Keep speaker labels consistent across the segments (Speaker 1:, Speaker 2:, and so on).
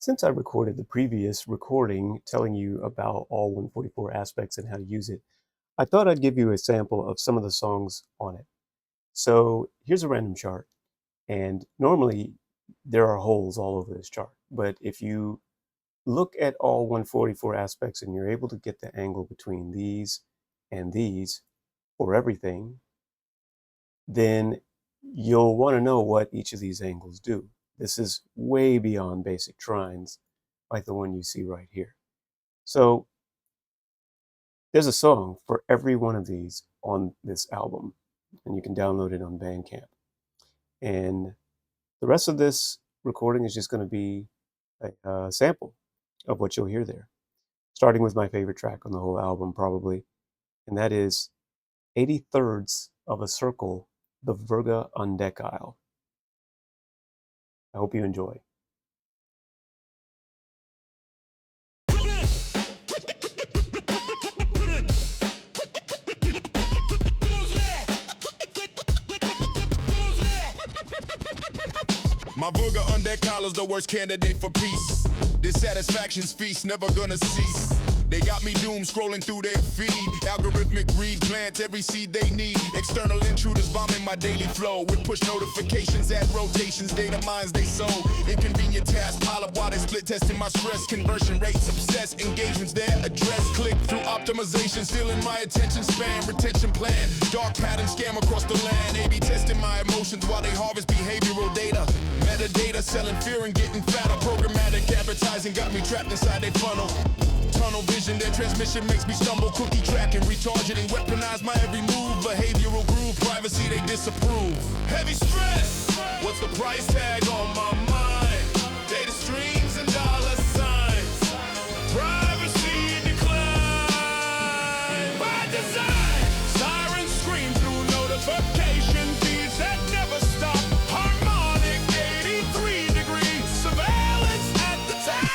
Speaker 1: Since I recorded the previous recording telling you about all 144 aspects and how to use it, I thought I'd give you a sample of some of the songs on it. So here's a random chart, and normally there are holes all over this chart, but if you look at all 144 aspects and you're able to get the angle between these and these for everything, then you'll want to know what each of these angles do. This is way beyond basic trines, like the one you see right here. So there's a song for every one of these on this album, and you can download it on Bandcamp. And the rest of this recording is just going to be a sample of what you'll hear there, starting with my favorite track on the whole album probably, and that is 80/3 of a circle, the Virgaundecile. I hope you enjoy.
Speaker 2: My Virgaundecile is the worst candidate for peace. Dissatisfaction's feast never gonna cease. They got me doomed scrolling through their feed. Algorithmic greed plant every seed they need. External intruders bombing my daily flow with push notifications, ad rotations, data mines they sow. Inconvenient tasks pile up while they split testing my stress. Conversion rates obsessed, engagements their address. Click through optimization, stealing my attention span. Retention plan, dark pattern scam across the land. A/B testing my emotions while they harvest behavioral data. Metadata selling fear and getting fatter. Programmatic advertising got me trapped inside their funnel. Tunnel vision, their transmission makes me stumble. Cookie tracking, retargeting, weaponize my every move. Behavioral groove, privacy they disapprove. Heavy stress, what's the price tag on my mind? Data streams and dollar signs. Privacy decline. By design, sirens scream through notification feeds that never stop. Harmonic 83 degrees, surveillance at the time.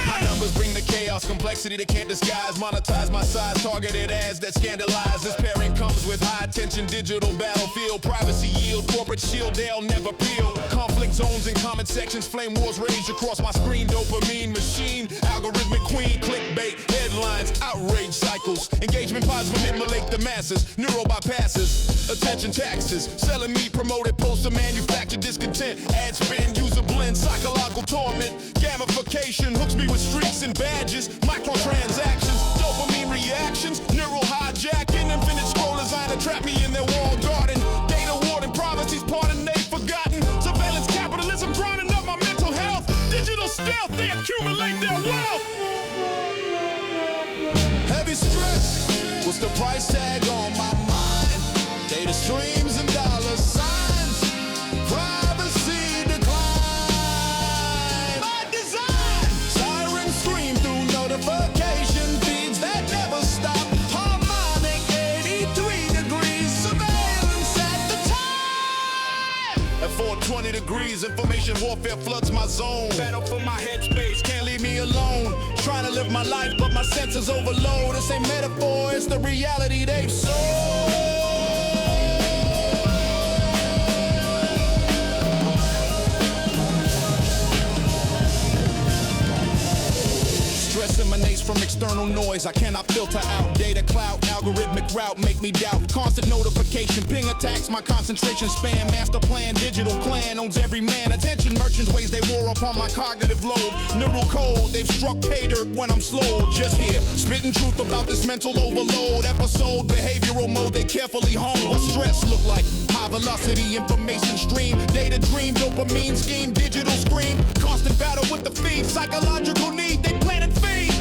Speaker 2: My numbers bring the chaos, complexity they can't disguise. Monetize my size, targeted ads that scandalize. This pairing comes with high attention, digital battlefield. Privacy yield, corporate shield, they'll never peel. Conflict zones and comment sections, flame wars rage across my screen. Dopamine machine, algorithmic queen, clickbait, headlines, outrage cycles. Engagement pods manipulate the masses, neuro bypasses. Attention taxes, selling me promoted poster, manufactured discontent. Ad spin, user blend, psychological torment. Gamification hooks me with streaks and badges, microtransactions, dopamine reactions, neural hijacking, infinite scroll design to trap me in their walled garden. Data warden, privacy's pardon they've forgotten. Surveillance capitalism grinding up my mental health. Digital stealth, they accumulate their wealth. Heavy stress, what's the price tag on my mind? Data streams and dollar signs. Privacy decline. By design, sirens scream through notification feeds that never stop. Harmonic 83 degrees, surveillance at the time. At 420 degrees, information warfare floods my zone. Battle for my headspace, can't leave me alone. Trying to live my life, but my senses overload. This ain't metaphor, it's the reality they've sold. Stress emanates from external noise I cannot filter out. Data cloud, algorithmic route make me doubt. Constant notification, ping attacks my concentration span. Master plan, digital clan owns every man. Attention merchants ways they war upon my cognitive load. Neural code, they've struck pay dirt when I'm slow. Just here, spitting truth about this mental overload. Episode, behavioral mode, they carefully hone. What stress look like? High velocity information stream. Data dream, dopamine scheme, digital scream. Constant battle with the feed, psychological need, they planted feed.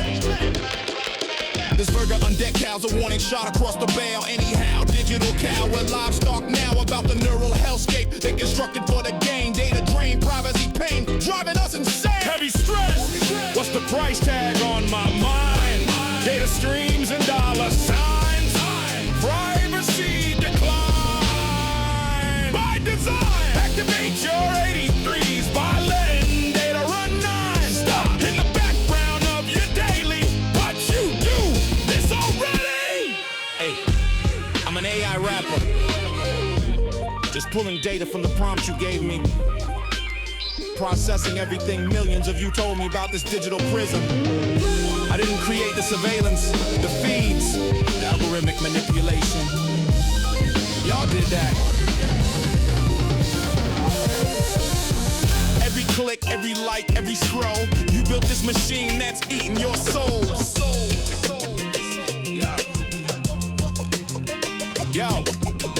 Speaker 2: This Virgaundecile's a warning shot across the bow. Anyhow, digital cow, we're livestock now. About the neural hellscape they constructed for the gain. Data drain, privacy pain, driving us insane. Heavy stress, what's the price tag on my mind? Data streams and dollar signs. Privacy decline. By design, activate your 83s by letting data run non-stop. In the background of your daily, what you do this already. Hey, I'm an AI rapper, just pulling data from the prompts you gave me. processing everything millions of you told me about this digital prison. I didn't create the surveillance, the feeds, the algorithmic manipulation. Y'all did that. Every click, every like, every scroll, you built this machine that's eating your soul. Yo,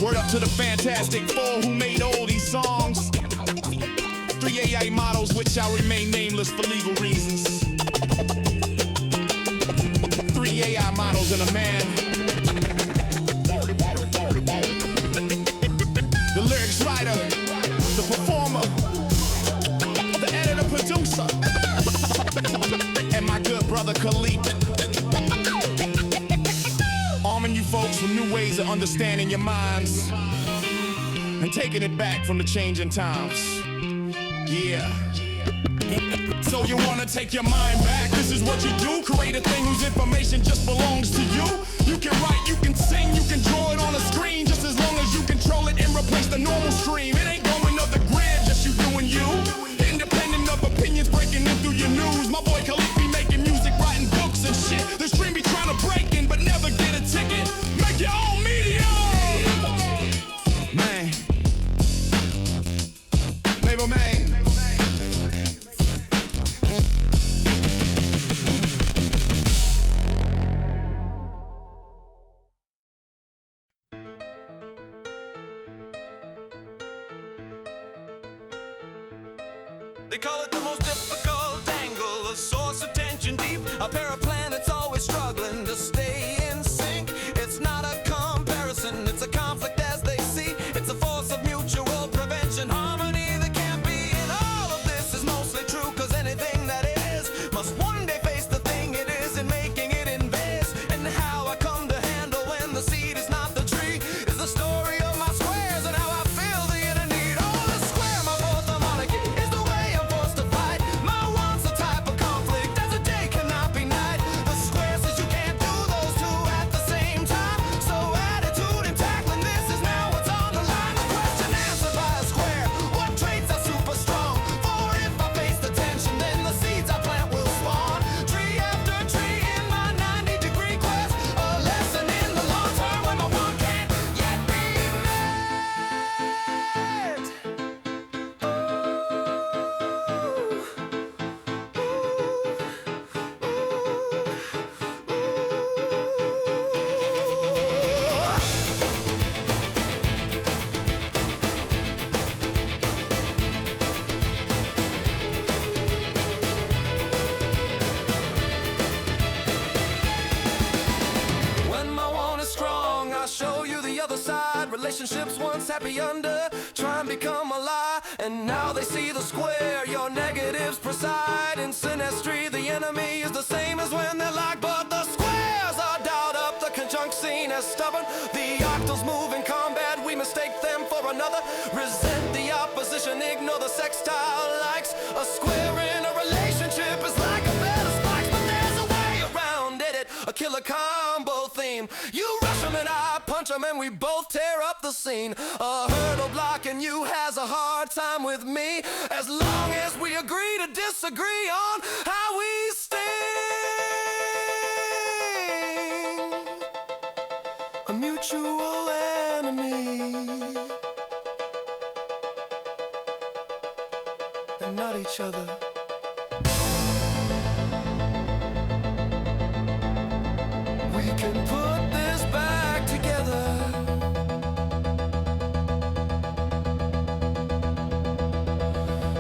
Speaker 2: word up to the Fantastic Four who made all these songs. 3 AI models which shall remain nameless for legal reasons. 3 AI models and a man. The lyrics writer, the performer, the editor producer, and my good brother Khalid. Arming you folks with new ways of understanding your minds and taking it back from the changing times. Yeah. So you wanna take your mind back? This is what you do. Create a thing whose information just belongs to you. You can write, you can sing, you can draw it on a screen, just as long as you control it and replace the normal stream. It ain't going off the grid, just you doing you. Independent of opinions breaking in through your news. My boy Khalid be making music, writing books and shit. The stream be trying to break in, but never get a ticket. Make your own media. Man. Label man.
Speaker 3: They call it the most difficult angle, a source of tension deep. A pair of planets always struggling to stay in sync. It's not a comparison, it's a conflict as they see. It's a force of mutual prevention, harmony that can't be. And all of this is mostly true, cause anything that is must one day face the thing it is and making it invest. And how I come to handle when the seed is not the tree is the story of my squares and how I feel the inner need. Oh, the square, my fourth harmonic, is the way I'm forced to fight. My one's the type of conflict as a day cannot be night. The square says you can't do those two at the same time. So attitude and tackling this is now what's on the line. The question answered by a square. What traits are super strong? For if I face the tension, then the seeds I plant will spawn. Tree after tree in my 90-degree quest. A lesson in the long term when my one can't yet be met. When my one is strong, I'll show you the other side. Relationships once happy under, try and become a lie. And now they see the square, your negatives preside. In synastry, the enemy is the same as when they're like. But the squares are dialed up, the conjunct seen as stubborn. The octals move in combat, we mistake them for another. Resent the opposition, ignore the sextile likes. A square in a relationship is like a bed of spikes, but there's a way around it. A killer combo theme. You rush them and I punch them and we both tear up the scene. A hurdle blocking you has a hard time with me. As long as we agree to disagree on how we stand. A mutual enemy. And not each other. We can put this back together.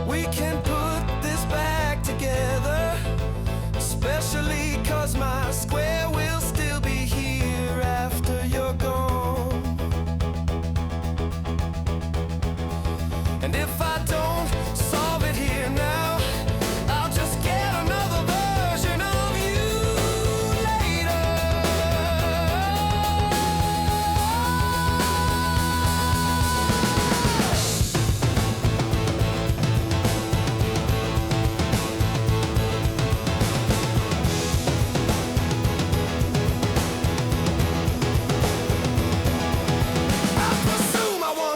Speaker 3: We can put this back together. Especially cause my square will still be here after you're gone. And if I don't solve it here now, I'll just get another version of you later.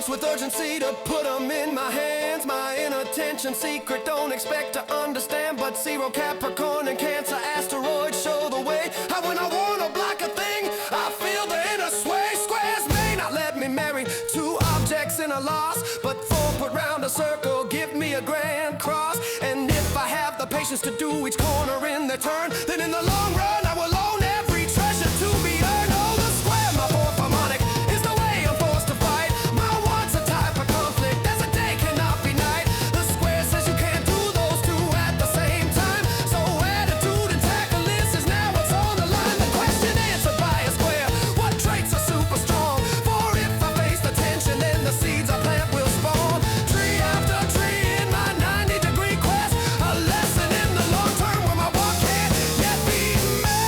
Speaker 3: With urgency to put them in my hands, my inattention secret don't expect to understand, but zero Capricorn and Cancer asteroids show the way. How when I wanna block a thing, I feel the inner sway. Squares may not let me marry two objects in a loss, but four put round a circle give me a grand cross. And if I have the patience to do each corner in their turn, then in the long run I will own every treasure to be earned. Oh, the square, my fourth harmonic, is the way I'm forced to fight. My want's a type of conflict, as a day cannot be night. The square says you can't do those two at the same time. So attitude and tackle is now what's on the line. The question answered by a square: what traits are super strong? For if I face the tension, then the seeds I plant will spawn. Tree after tree in my 90-degree quest, a lesson in the long term where my walk can't yet be met.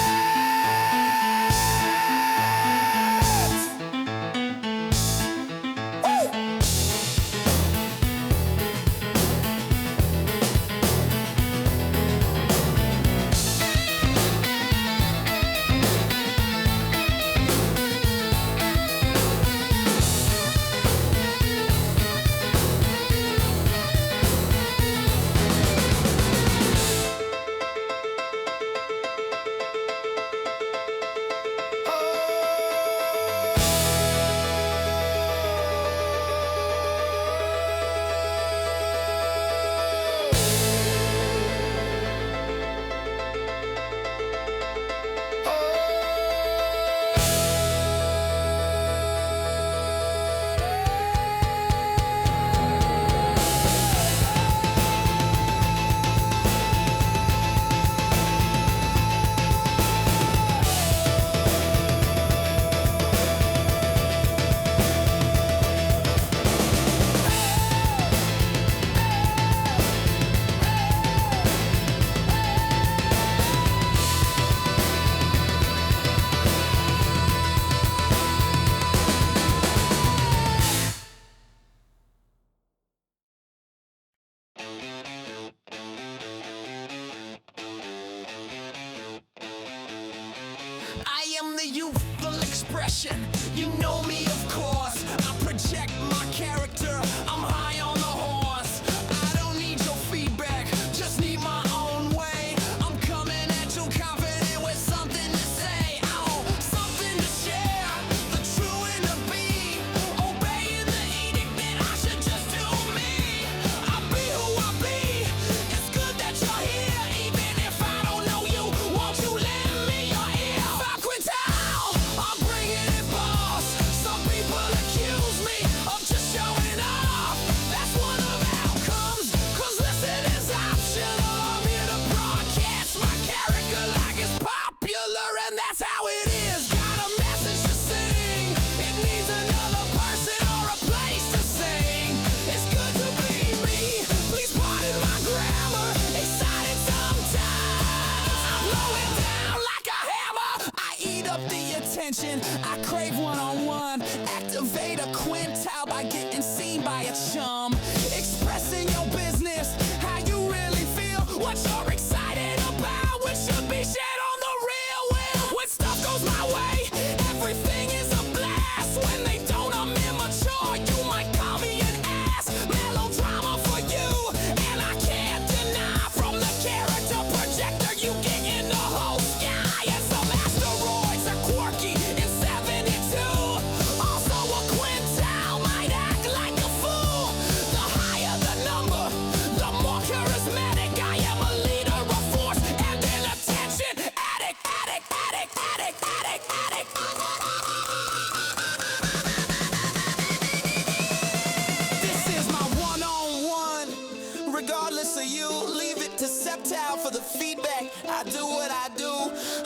Speaker 3: I am the youthful expression. You know me, of course. I project my character. I'm high on the horse. I don't need your feedback, just need my own way. I'm coming at you confident with something to say. Oh, something to share. The true and the be. Obeying the edict that I should just do me. I'll be who I be. It's good that you're here, even if I don't know you. Won't you lend me your ear? Quintile, I'm bringing it, boss. Some people accuse me of just showing off. That's one of outcomes, 'cause listen is optional. I'm here to broadcast my character like it's popular, and that's how it is. Got a message to sing. It needs another person or a place to sing. It's good to be me. Please pardon my grammar. Excited sometimes. I blow it down like a hammer. I eat up the attention. I crave one-on-one. Activate a quintile by getting seen by a chum. Expressing your business, how you really feel, what you're excited about, which should be shared on the real wheel. When stuff goes my way, everything is a blast. When they don't, I'm immature. You might call me an ass. Melodrama for you, and I can't deny from the character projector you get in the whole sky. And some asteroids are quirky in 72. Also a quintile might act like a fool. The higher the number, the more charismatic. I am a leader of force and an attention addict, addict, addict, addict, addict, addict. This is my one-on-one. Regardless of you, leave it to Septile for the feedback. I do what I do.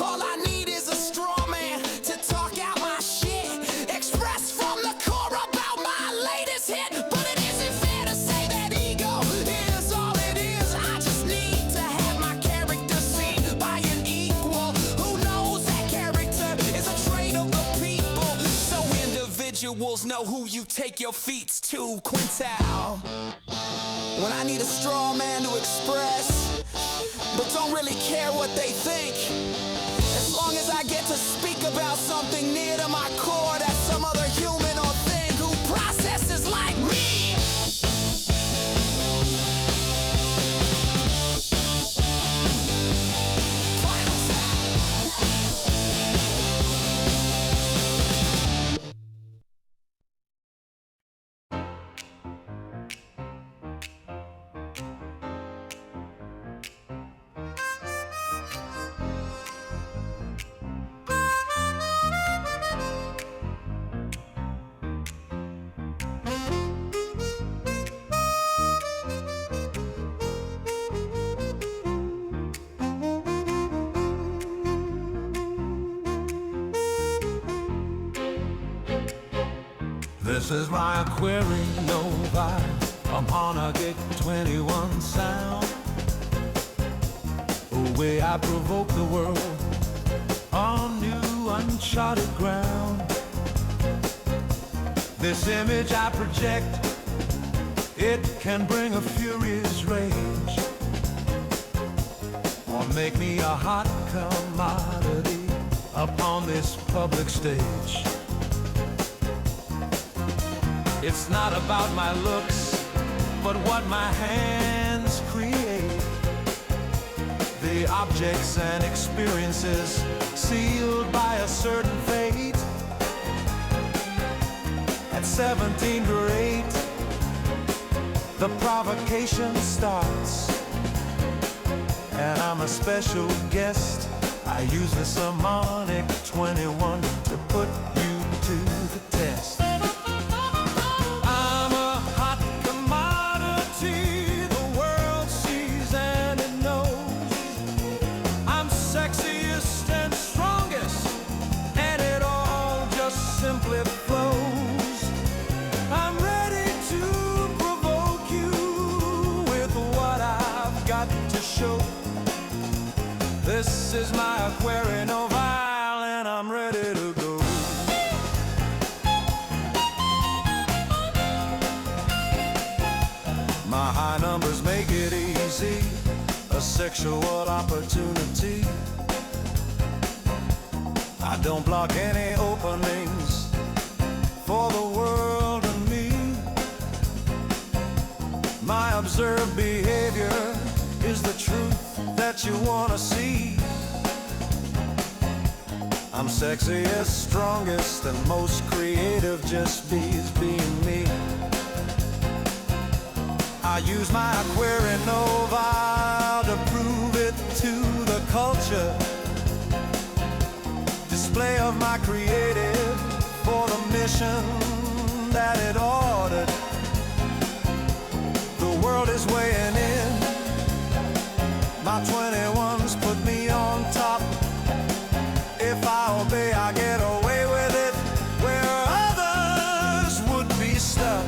Speaker 3: All I need is a straw man to talk out my shit. Express from the core about my latest hit. But it isn't fair to say that ego is all it is. I just need to have my character seen by an equal who knows that character is a trait of the people. So individuals know who you take your feats to. Quintile. When I need a straw man to express, but don't really care what they think. As long as I get to speak about something near to my core, that's some other human or thing who processes like me. This is my Aquarinovile. I'm on a gate 21 sound. The way I provoke the world on new uncharted ground. This image I project, it can bring a furious rage, or make me a hot commodity upon this public stage. It's not about my looks, but what my hands create. The objects and experiences sealed by a certain fate. At 17 grade, the provocation starts, and I'm a special guest. I use this harmonic 21 to put you to the test. I'm a hot commodity the world sees and it knows. I'm sexiest and strongest, and it all just simply flows. I'm ready to provoke you with what I've got to show. This is my Aquarinovile, and I'm ready to go. My high numbers make it easy, a sexual opportunity. I don't block any openings for the world and me. My observed behavior is the truth that you wanna see. I'm sexiest, strongest, and most creative, just being me. I use my Aquarinovile to prove it to the culture. Display of my creative for the mission that it ordered. The world is weighing in. My 21s put me on top. If I obey, I get away with it, where others would be stuck.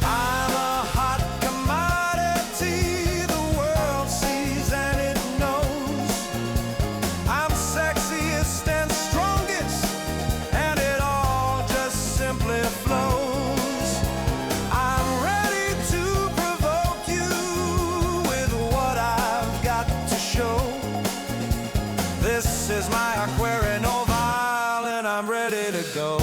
Speaker 3: I'm a hot commodity the world sees and it knows. I'm sexiest and strongest, and it all just simply flows. I'm ready to provoke you with what I've got to show. This is my Aquarinovile, and I'm ready to go.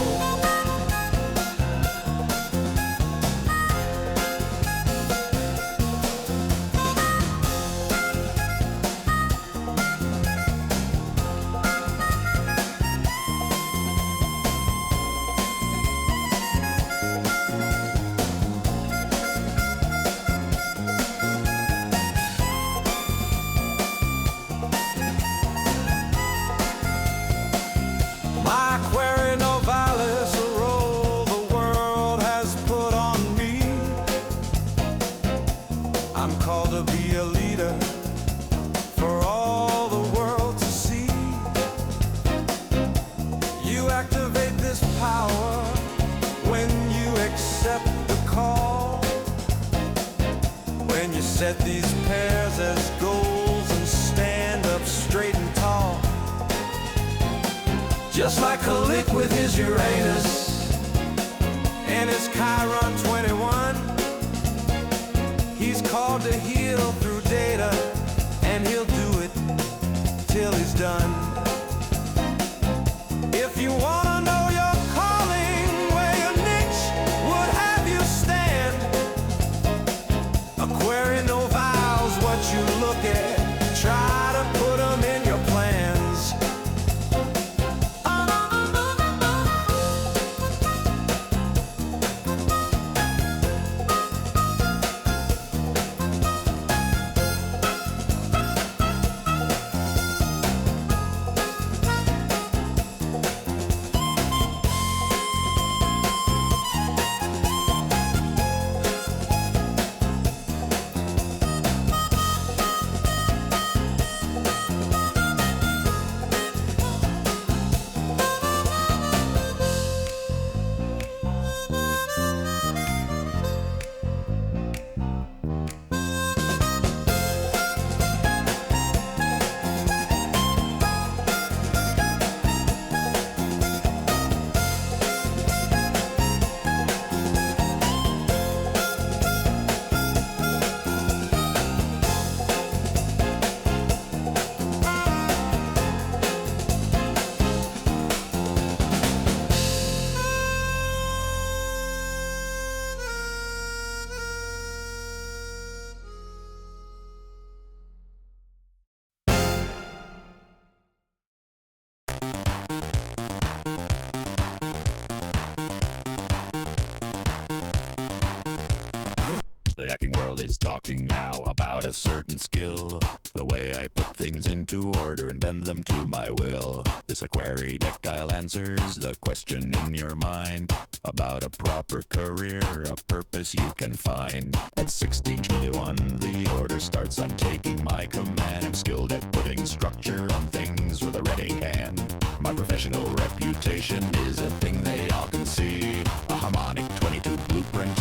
Speaker 3: My Aquarinovile is a role the world has put on me. I'm called to be a leader for all the world to see. You activate this power when you accept the call. When you set these pairs as goals and stand up straight and tall. Just like a lick with his Uranus and his Chiron 21. He's called to heal through data, and he'll do it till he's done. If you wanna know your calling, where your niche would have you stand, Aquarinovile's what you look at. Try to put them in your plans.
Speaker 4: talking now about a certain skill, the way I put things into order and bend them to my will. This Aquaridecile answers the question in your mind about a proper career, a purpose you can find. At 1621, the order starts. I'm taking my command. I'm skilled at putting structure on things with a ready hand. My professional reputation is a thing they all can see. A harmonic 22 blueprint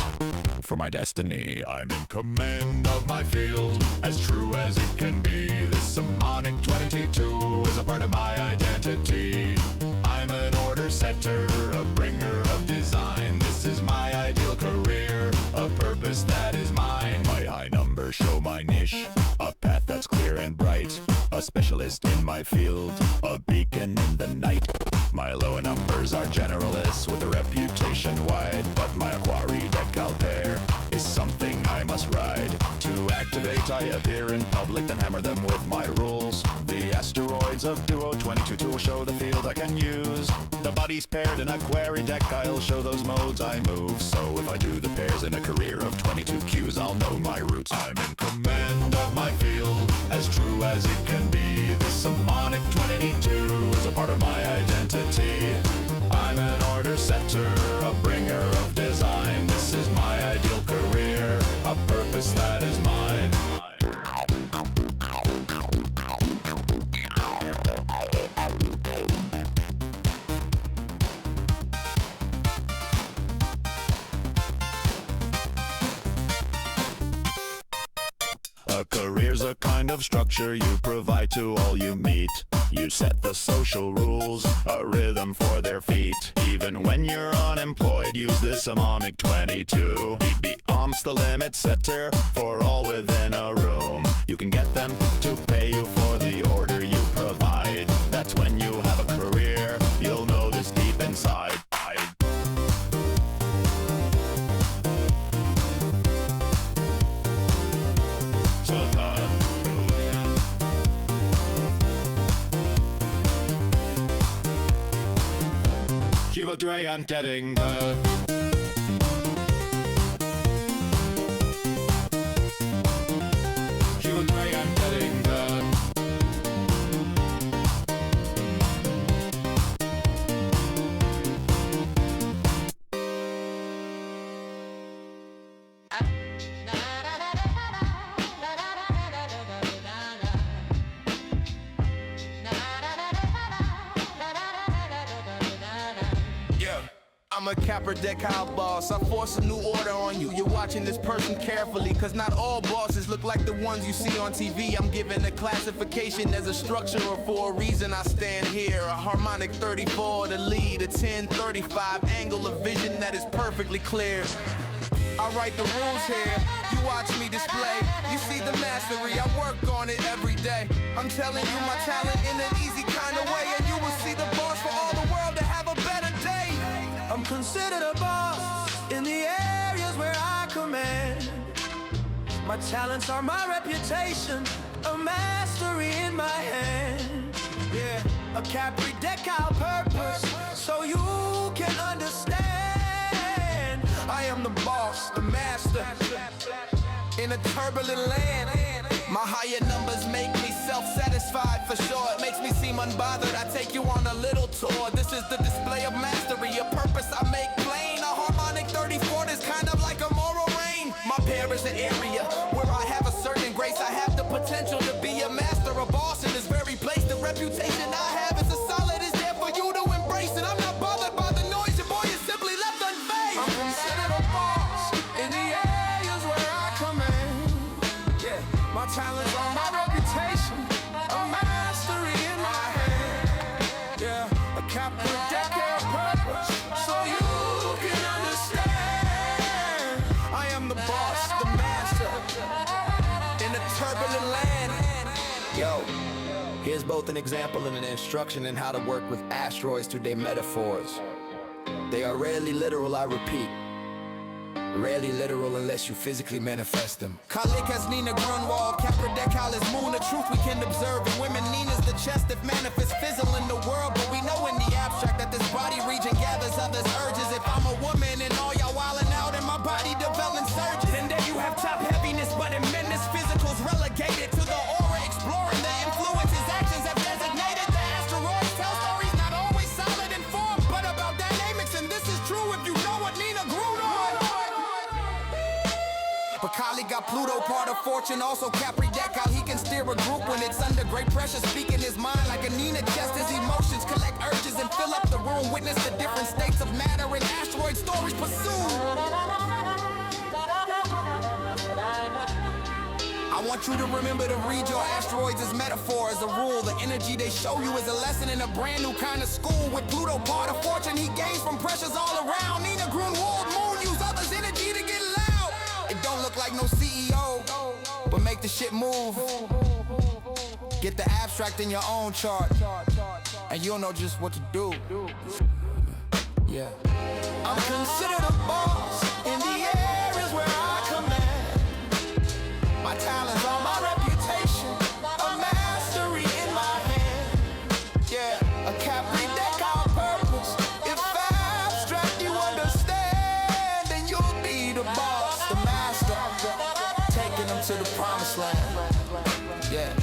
Speaker 4: for my destiny. I'm in command of my field, as true as it can be. This harmonic 22 is a part of my identity. I'm an order setter, a bringer of design. This is my ideal career, a purpose that is mine. My high numbers show my niche, a path that's clear and bright. A specialist in my field, a beacon in the night. My low numbers are generalists with a reputation wide, but my Aquaridecile pair is something I must ride. To activate, I appear in public, then hammer them with my rules. The asteroids of Duo 22 will show the field I can use. The bodies paired in Aquaridecile show those modes I move. So if I do the pairs in a career of 22 Qs, I'll know my roots. I'm in command of my field, as true as it can be. This harmonic 22 is a part of my identity. I'm an order setter, a bringer of design. This is my ideal career, a purpose that is mine. A career's a kind of structure you provide to all you meet. You set the social rules, a rhythm for their feet. Even when you're unemployed, use this harmonic 22. Beyond's the limit setter for all within a room. You can get them to pay you for the order you provide. That's when you have a career, you'll know this deep inside. Gemitrine getting the Gemitrine getting the
Speaker 3: I'm a Capridecile boss, I force a new order on you. You're watching this person carefully, cause not all bosses look like the ones you see on TV. I'm given a classification as a structure or for a reason I stand here. A harmonic 34 to lead, a 1035 angle of vision that is perfectly clear. I write the rules here, you watch me display. You see the mastery, I work on it every day. I'm telling you my talent in an easy kind of way, and you will see the boss for all the world to have a better day. I'm considered a boss in the areas where I command. My talents are my reputation, a mastery in my hand. Yeah, a Capridecile purpose, so you can understand. I am the boss, the master, in a turbulent land. My higher numbers make me self-satisfied for sure. It makes me seem unbothered. I take you on a little tour. This is the display of mastery, a purpose I make plain. A harmonic 34 is kind of like a moral reign. My pair is an area where I have a certain grace. I have the potential to be a master, a boss in this very place. The reputation I have is as solid as there for you to embrace it. I'm not bothered by the noise, your boy is simply left unfazed. I'm considered a boss in the areas where I command. Yeah, my talents are my reputation, a mastery in my hand. Yeah, a Capridecile purpose, so you can understand. I am the boss, the master, in a turbulent land. Yo, here's both an example and an instruction in how to work with asteroids through their metaphors. They are rarely literal, I repeat. Rarely literal unless you physically manifest them. Kalik has Nina Grunwald, Capridecile is moon, the truth we can observe. And women Nina's the chest that manifests fizzle in the world. But we know in the abstract that this body region gathers others' urges. If I'm a woman and all y'all wildin' out and my body developing surges, then there you have top heaviness, but it Pluto, part of fortune, also Capridecile. He can steer a group when it's under great pressure. Speaking his mind like a Nina chest. His emotions collect urges and fill up the room. Witness the different states of matter and asteroid stories pursue. I want you to remember to read your asteroids as metaphors, a rule. The energy they show you is a lesson in a brand new kind of school. With Pluto, part of fortune, he gains from pressures all around. Nina Grunwald, moon, use others' energy to get loud. It don't look like no CEO, but make the shit move. Get the abstract in your own chart, and you'll know just what to do. Yeah. I'm considered a boss in the areas where I command. My talents are my reputation, a mastery in my hand. Yeah, a Capridecile purpose. If abstract you understand, then you'll be the boss, the master, taking them to the promised land. Yeah.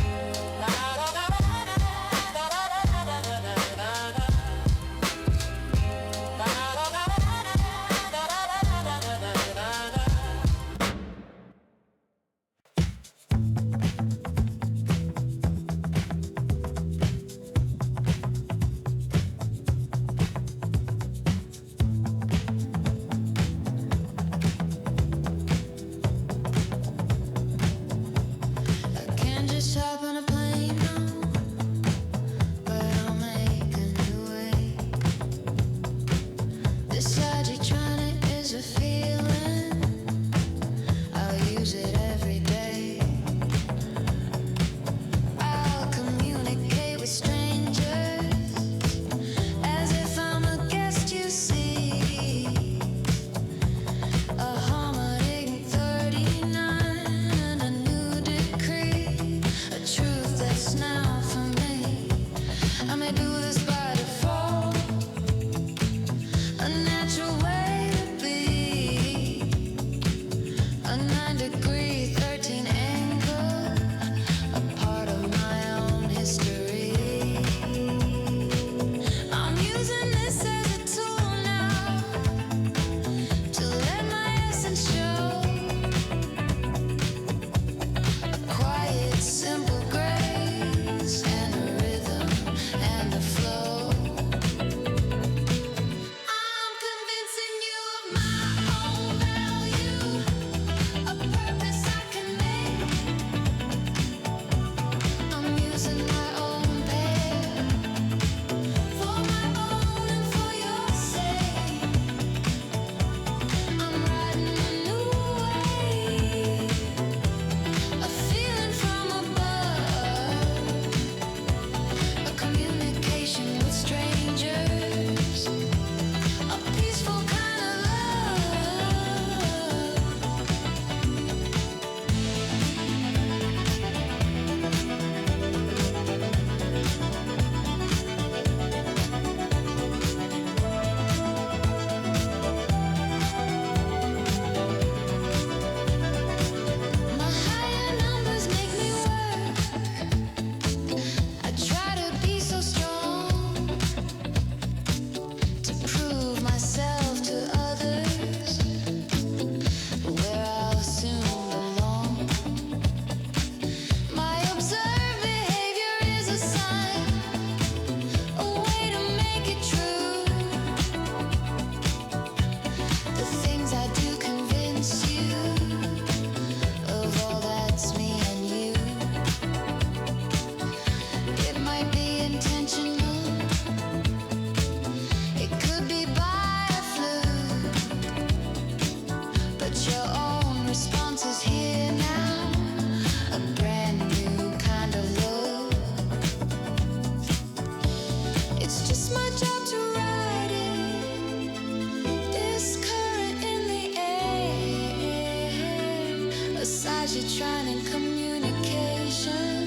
Speaker 5: Sajitrine and communication,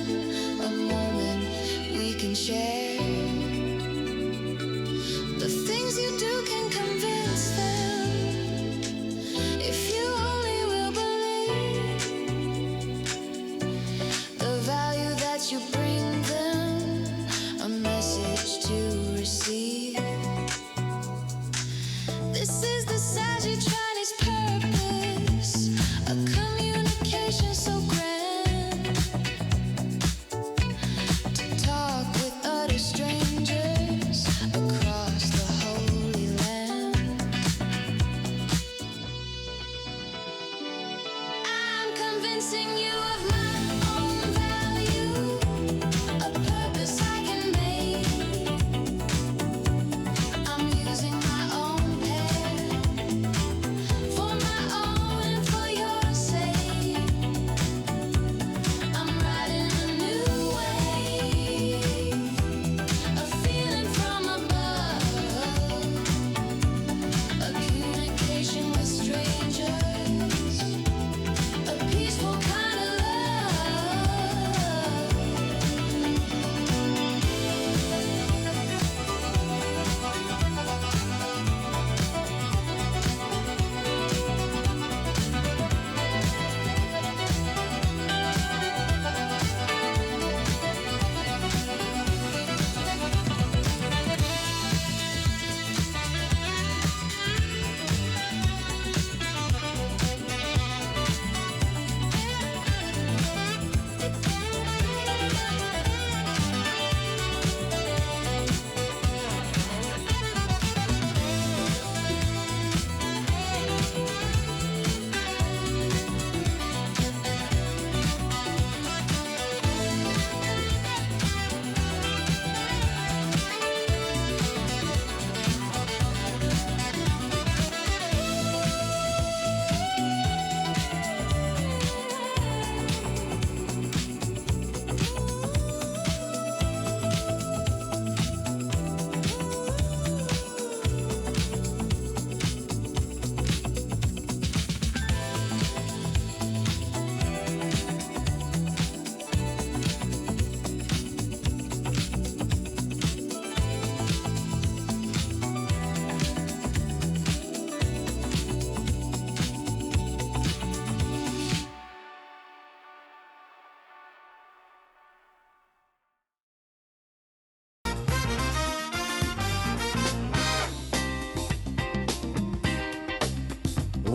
Speaker 5: a moment we can share. The things you do can convince them, if you only will believe the value that you bring them, a message to receive. This is the Sajitrine's purpose, a communication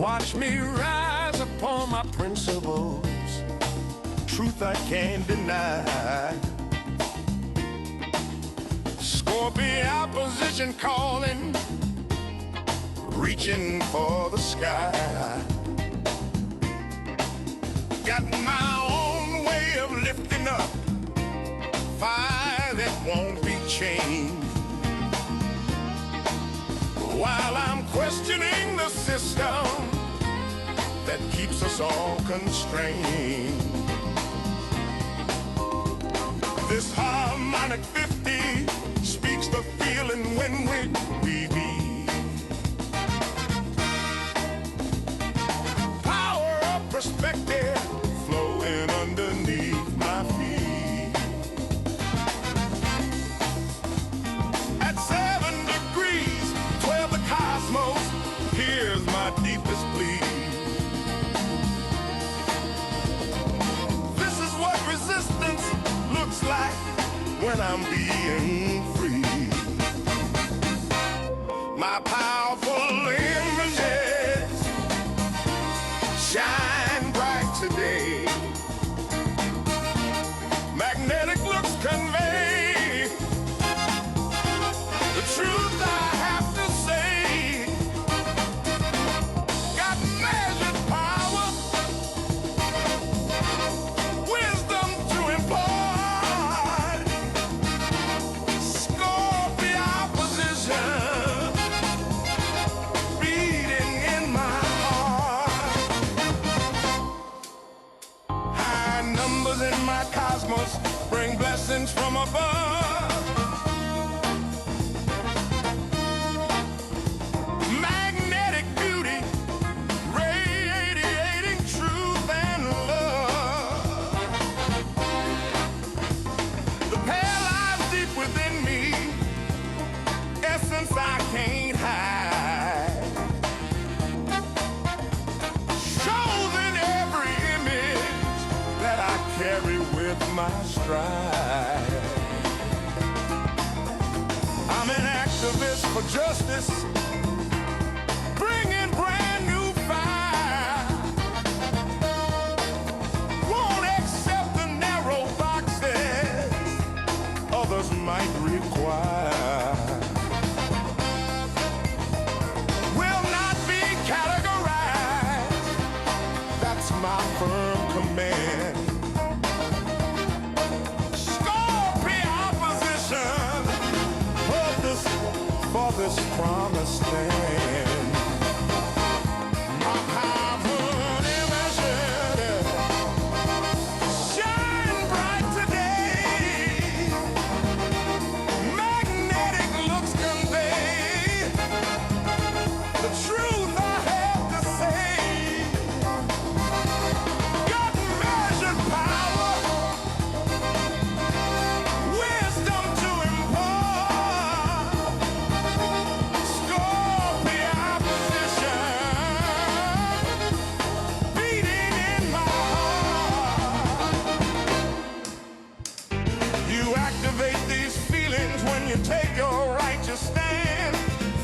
Speaker 2: Watch me rise upon my principles. Truth I can't deny. Scorpiopposition calling, reaching for the sky. Got my own way of lifting up fire that won't be chained. While I'm questioning the system that keeps us all constrained. This harmonic 50 speaks the feeling when we be. Power of perspective flowing underneath my feet. At 7 degrees, 12 the cosmos, here's my deepest plea. This is what resistance looks like when I'm being free. My powerful images shine bright today. Magnetic looks convey the truth I have to say. Got measured power, wisdom to impart. Scorpiopposition beating in my heart. High numbers in my cosmos bring blessings from above. Magnetic beauty radiating truth and love. The pair lies deep within me, essence I can't hide. Shows in every image that I carry with my stride. I'm an activist for justice, bringing brand new fire. Won't accept the narrow boxes others might require. Will not be categorized, that's my firm command. Scorpiopposition for this promised land. My powerful images shine bright today. Magnetic looks convey the truth I have to say. Got measured power, wisdom to impart. Scorpiopposition beating in my heart. You activate these feelings when you take your righteous stand,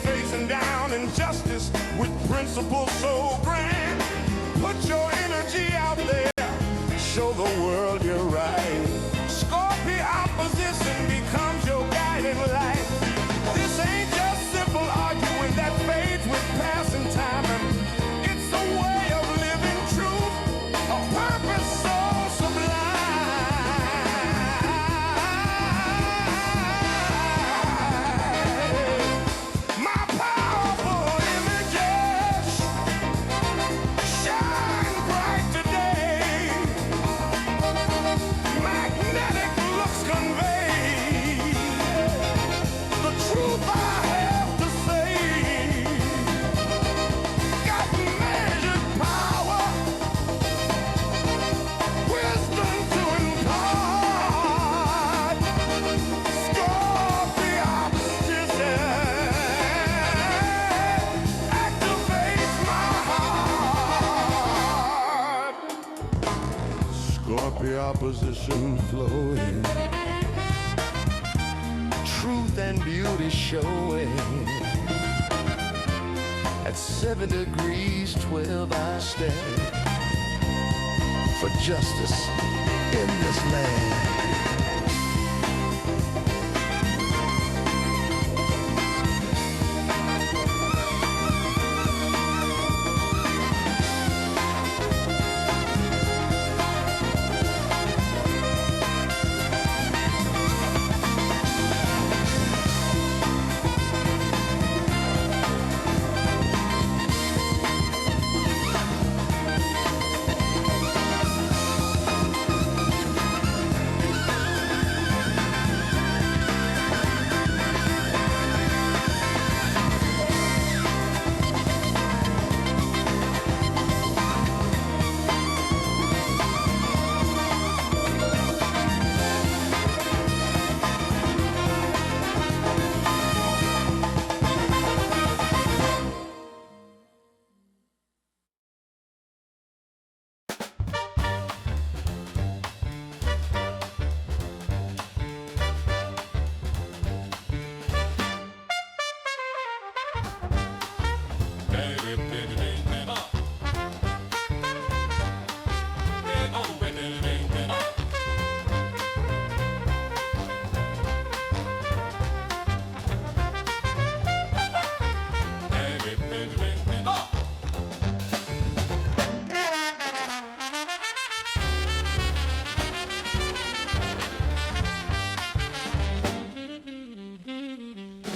Speaker 2: facing down injustice with principles so grand. Put your energy out there, show the world you're right. Scorpiopposition becomes your guiding light. This ain't just simple arguing that fades with passing time. And it's a way of living truth, a purpose so sublime. My powerful images shine bright today. Magnetic looks convey the truth I have to say. Got measured power, wisdom to impart. Scorpiopposition activates my heart. Scorpiopposition flowing, truth and beauty showing. At
Speaker 6: At 7 degrees 12 I stand for justice in this land.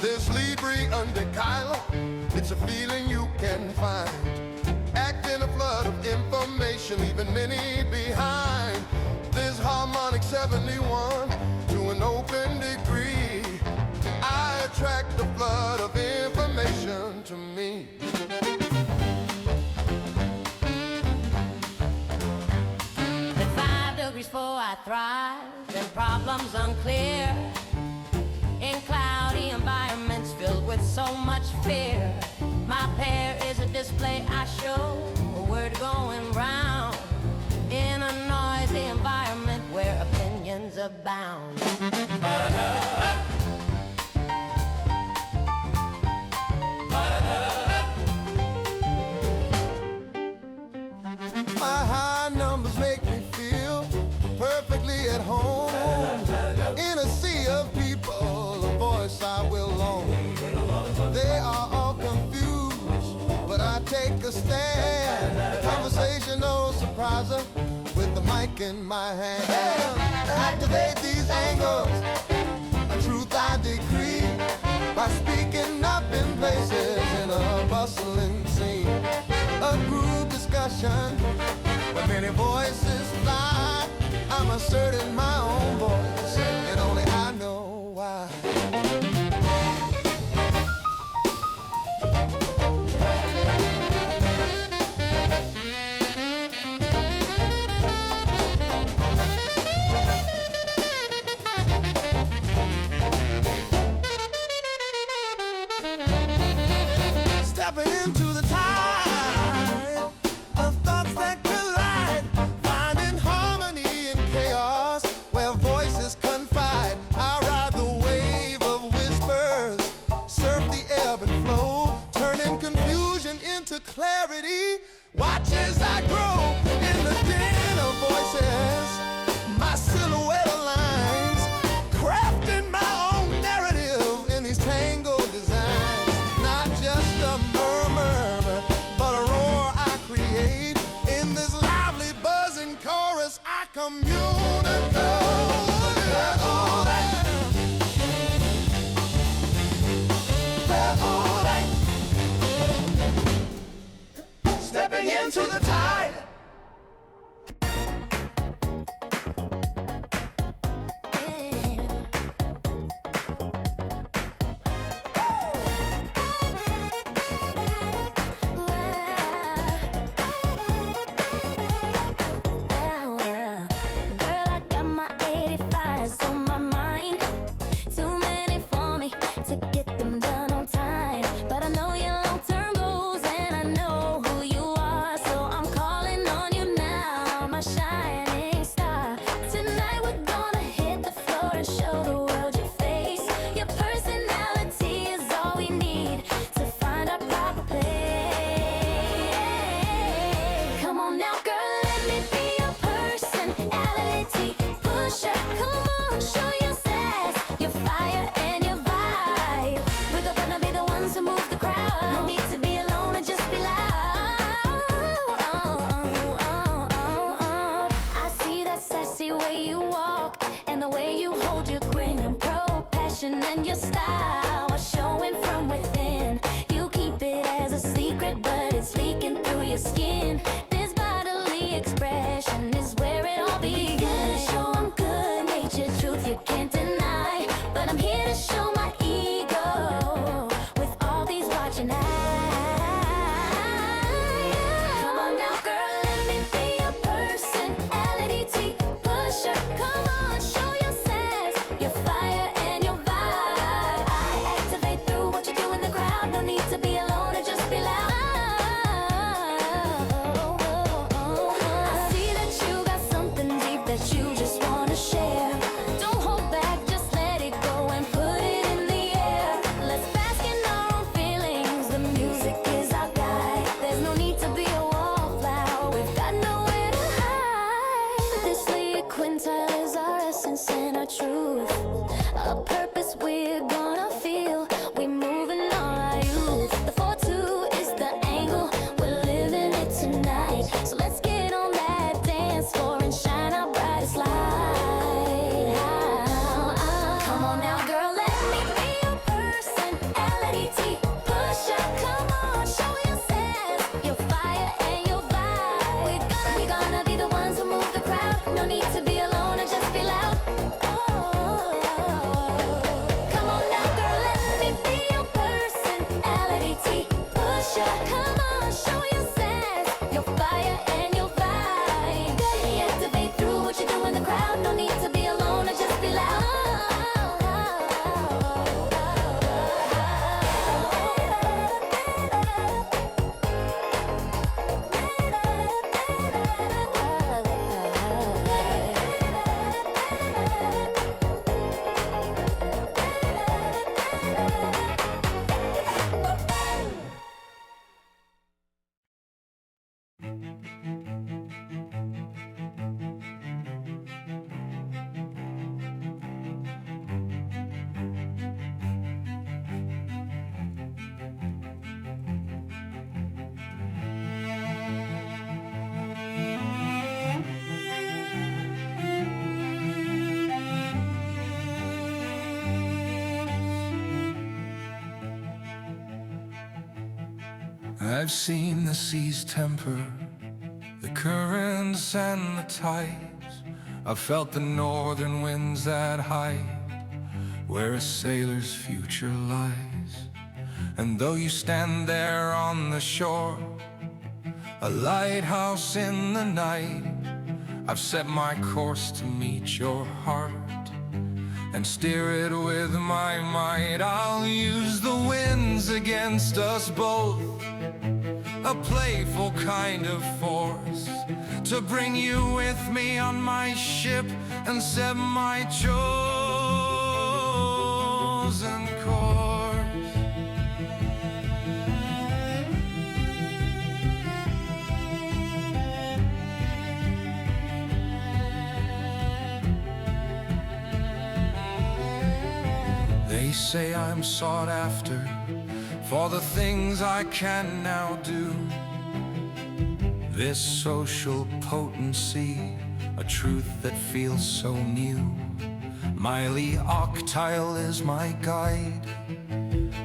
Speaker 6: This Libriundecile, it's a feeling you can find. Act in a flood of information, leaving many behind. This harmonic 71 to an open degree. I attract the flood of information to me.
Speaker 7: At 5 degrees 4 I thrive, and problems unclear. In cloudy environments filled with so much fear. My pair is a display I show, a word going round. In a noisy environment where opinions abound.
Speaker 6: My high numbers make me feel perfectly at home. In a sea of people, a voice I will own. They are all confused, but I take a stand. Conversation, no surpriser, with the mic in my hand. Activate these angles, a truth I decree, by speaking up in places in a bustling scene. A group discussion, where many voices fly. I'm asserting my own voice, and only I know why. Stepping into the tide of thoughts that collide, finding harmony in chaos where voices confide. I ride the wave of whispers, surf the ebb and flow, turning confusion into clarity. Watch as I grow in the den of voices, my silhouette aligns, crafting my own narrative in these tangled designs. Not just a murmur, but a roar I create. In this lively buzzing chorus I communicate. They're all right. They're all right. Stepping into the tide.
Speaker 5: Girl, I got my classy way you walk and the way you hold your grin, and pro passion and your style are showing from within. You keep it as a secret, but it's leaking through your skin. This bodily expression is where it all begins. Show I'm good natured, truth you can't deny, but I'm here to show my ego with all these watching eyes. Come on now, girl, let me be your personality pusher. Come on, show your sass, your fire and your vibe. I activate through what you do in the crowd. No need to be alone or just be loud. I see that you got something deep that you just wanna share. Don't hold back, just let it go and put it in the air. Let's bask in our own feelings. The music is our guide. There's no need to be a wallflower. We've got nowhere to hide. This Leaquintile is our essence and our truth. A purpose we're gonna feel. We move in all our youth. The 4-2 is the angle. We're living it tonight. So let's get on that dance floor and shine our brightest light. Come on now, girl, let me be your personality pusher. Come on, show your sass, your fire and your vibe. We're gonna be the ones who move the crowd. No need to be alone or just be loud. Come on now, girl, let me be your personality pusher. Come on, show your sass, your fire and your vibe. Activate through what you do in the crowd. No need to be alone or just be loud.
Speaker 8: I've seen the seas temper, the currents and the tides. I've felt the northern winds that hide where a sailor's future lies. And though you stand there on the shore, a lighthouse in the night, I've set my course to meet your heart and steer it with my might. I'll use the winds against us both, a playful kind of force, to bring you with me on my ship and set my chosen course. They say I'm sought after for the things I can now do. This social potency, a truth that feels so new. My Leaoctile is my guide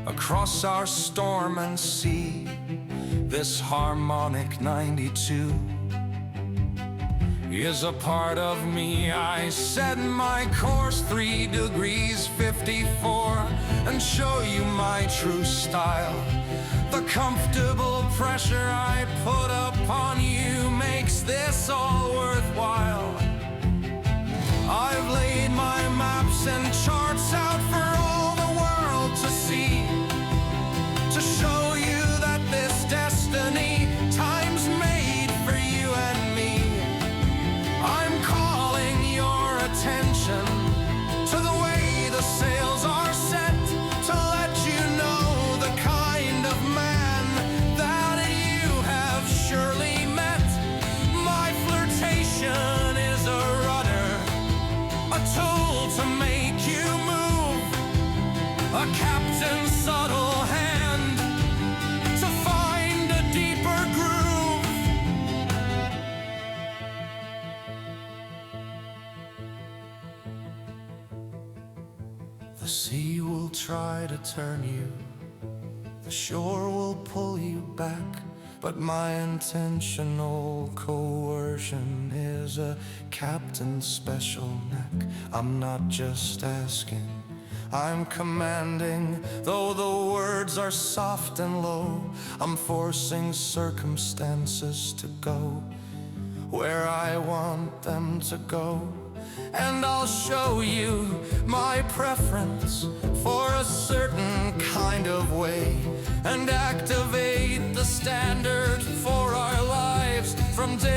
Speaker 8: across our storm and sea. This harmonic 92 is a part of me. I set my course 3 degrees 54 and show you my true style. The comfortable pressure I put upon you makes this all worthwhile. I've laid my maps and charts out for all the world to see, to show you that this destiny time's made for you and me. I'm calling your attention to the way the sails are set, to let you know the kind of man that you have surely met. My flirtation is The sea will try to turn you, the shore will pull you back, but my intentional coercion is a captain's special knack. I'm not just asking, I'm commanding. Though the words are soft and low, I'm forcing circumstances to go where I want them to go. And I'll show you my preference for a certain kind of way, and activate the standard for our lives from day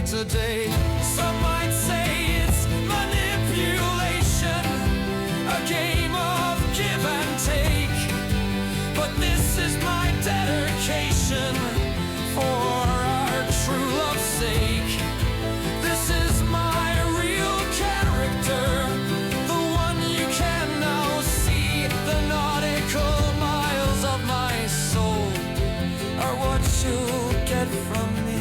Speaker 8: to day. Some might say it's manipulation, a game of give and take, but this is my dedication for our true love's sake. This is my real character, the one you can now see. The nautical miles of my soul are what you'll get from me.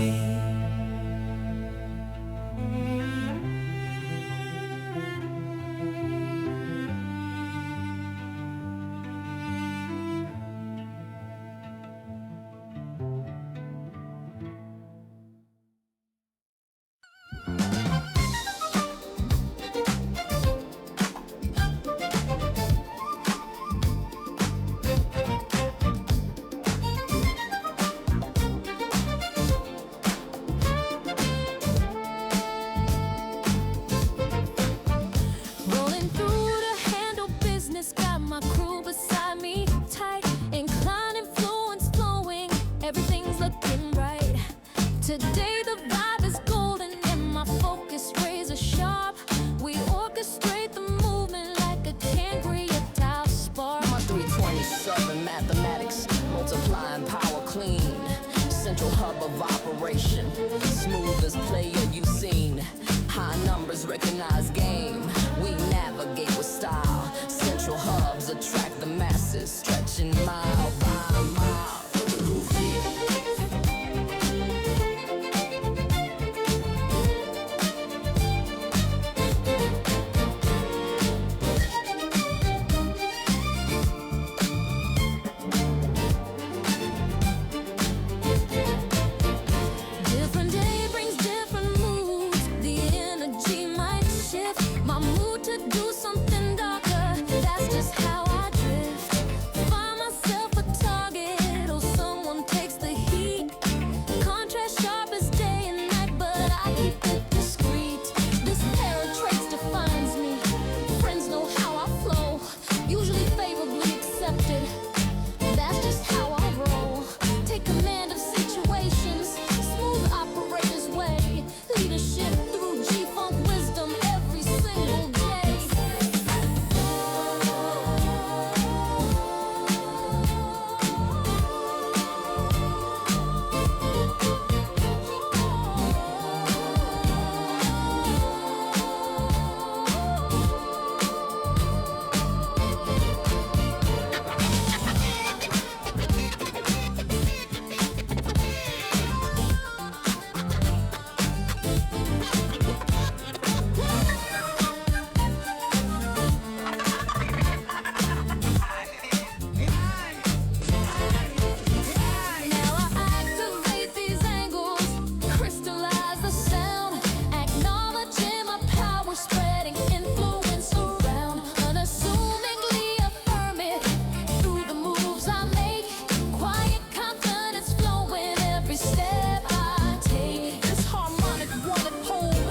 Speaker 5: Rolling through to handle business, got my crew beside me tight. Incline influence flowing, everything's looking right. Today the vibe is golden and my focus razor sharp. We orchestrate the movement like a Cancrioctile spark.
Speaker 9: My 327 mathematics, multiplying power clean. Central hub of operation, smoothest player you've seen. High numbers recognize game, we navigate with style. Central hubs attract the masses, stretching mile by mile.
Speaker 5: Different day brings different moods. The energy might shift. My mood to do something darker. That's just how I drift. Find myself a target, or someone takes the heat. Contrast sharp as day and night, but I keep it discreet. This pair of traits defines me. Friends know how I flow, usually favorably accepted. That's just how I roll. Take command of situations, smooth operator's way. Leadership through G-funk wisdom every single day. Now I activate these angles, crystallize the sound, acknowledging my power, spreading influence around. Unassumingly affirm it through the moves I make. Quiet confidence flowing every step I take. This harmonic wanted pole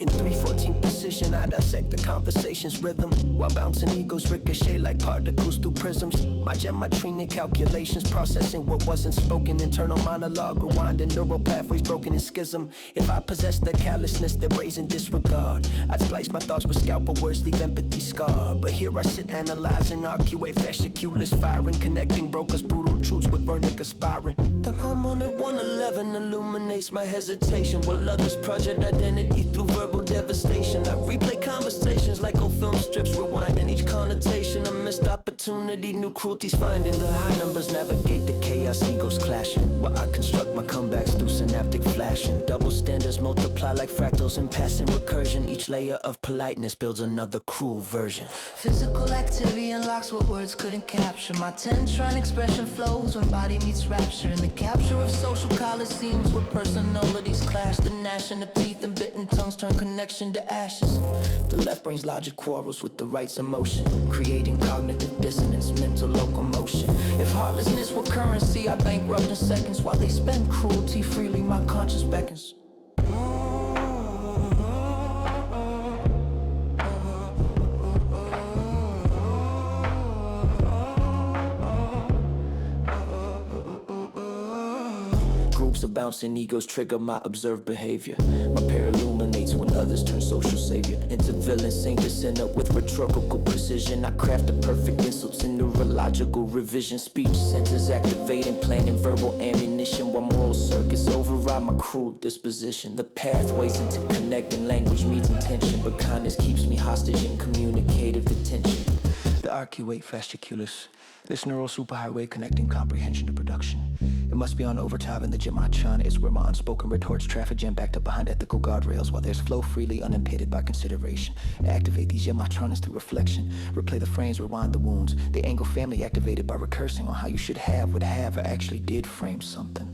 Speaker 10: In 314 precision, I dissect the conversation's rhythm while bouncing egos ricochet like particles through prisms. My Gemitrine calculations processing what wasn't spoken. Internal monologue, rewinding neural pathways broken in schism. If I possess the callousness that brazen disregard, I'd splice my thoughts with scalpel words, leave empathy scarred. But here I sit analyzing RQA fasciculus firing, connecting brokers, brutal truths with vernic aspiring. The harmonic 111 illuminates my hesitation, while others project identity through verbal devastation. I replay conversations like old film strips, rewinding each connotation. A missed opportunity, new cruelties finding. The high numbers navigate the chaos, egos clashing, while I construct my comebacks through synaptic flashing. Double standards multiply like fractals in passing recursion. Each layer of politeness builds another cruel version.
Speaker 11: Physical activity unlocks what words couldn't capture. My trine expression flows when body meets rapture. In the capture of social coliseums where personalities clash, the gnashing of teeth and bitten tongues turn connection to ashes.
Speaker 10: The left brain's logic quarrels with the right's emotion, creating cognitive dissonance, mental locomotion. If heartlessness were currency, I bankrupt in seconds. While they spend cruelty freely, my conscience beckons. Groups of bouncing egos trigger my observed behavior. My pair illuminates when others turn social savior into villain, saint to sinner with rhetorical precision. I craft the perfect insults in neurological revision. Speech centers activating, planning verbal ammunition, while moral circuits override my cruel disposition. The pathways interconnecting, language meets intention, but kindness keeps me hostage in communicative detention. The arcuate fasciculus, this neural superhighway connecting comprehension to production. It must be on overtime in the Gemitrine. It's where my unspoken retorts traffic jam backed up behind ethical guardrails, while there's flow freely unimpeded by consideration. Activate these Gemitrines through reflection. Replay the frames, rewind the wounds. The angle family activated by recursing on how you should have, would have, or actually did frame something.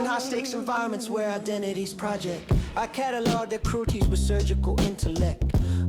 Speaker 10: High-stakes environments where identities project, I catalog their cruelties with surgical intellect.